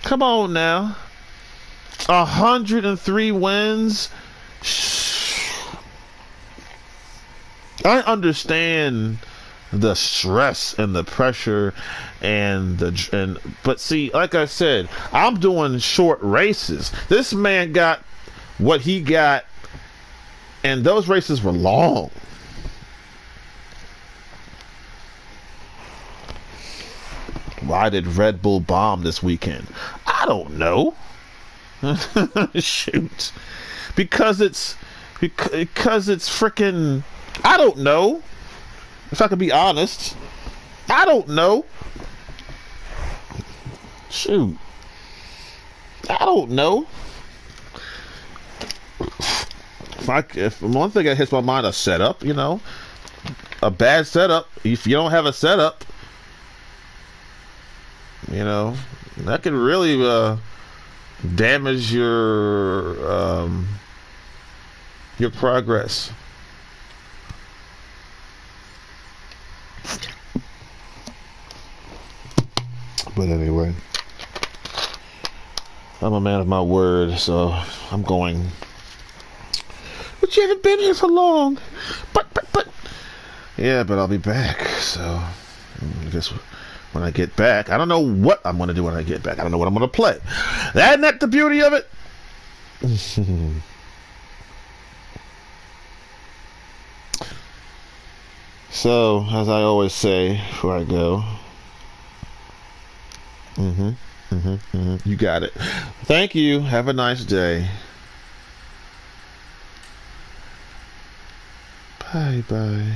A: come on now. 103 wins. I understand the stress and the pressure but see, like I said, I'm doing short races. This man got what he got, and those races were long. Why did Red Bull bomb this weekend? I don't know. Shoot. Because it's freaking, I don't know. If I could be honest, I don't know. Shoot. I don't know. If one thing that hits my mind, a setup, you know, a bad setup. If you don't have a setup, you know, that could really damage your progress. But anyway, I'm a man of my word, so I'm going. But you haven't been here for long. But. Yeah, but I'll be back. So I guess when I get back, I don't know what I'm going to do when I get back. I don't know what I'm going to play. Isn't that the beauty of it? So, as I always say before I go, you got it. Thank you. Have a nice day. Bye-bye.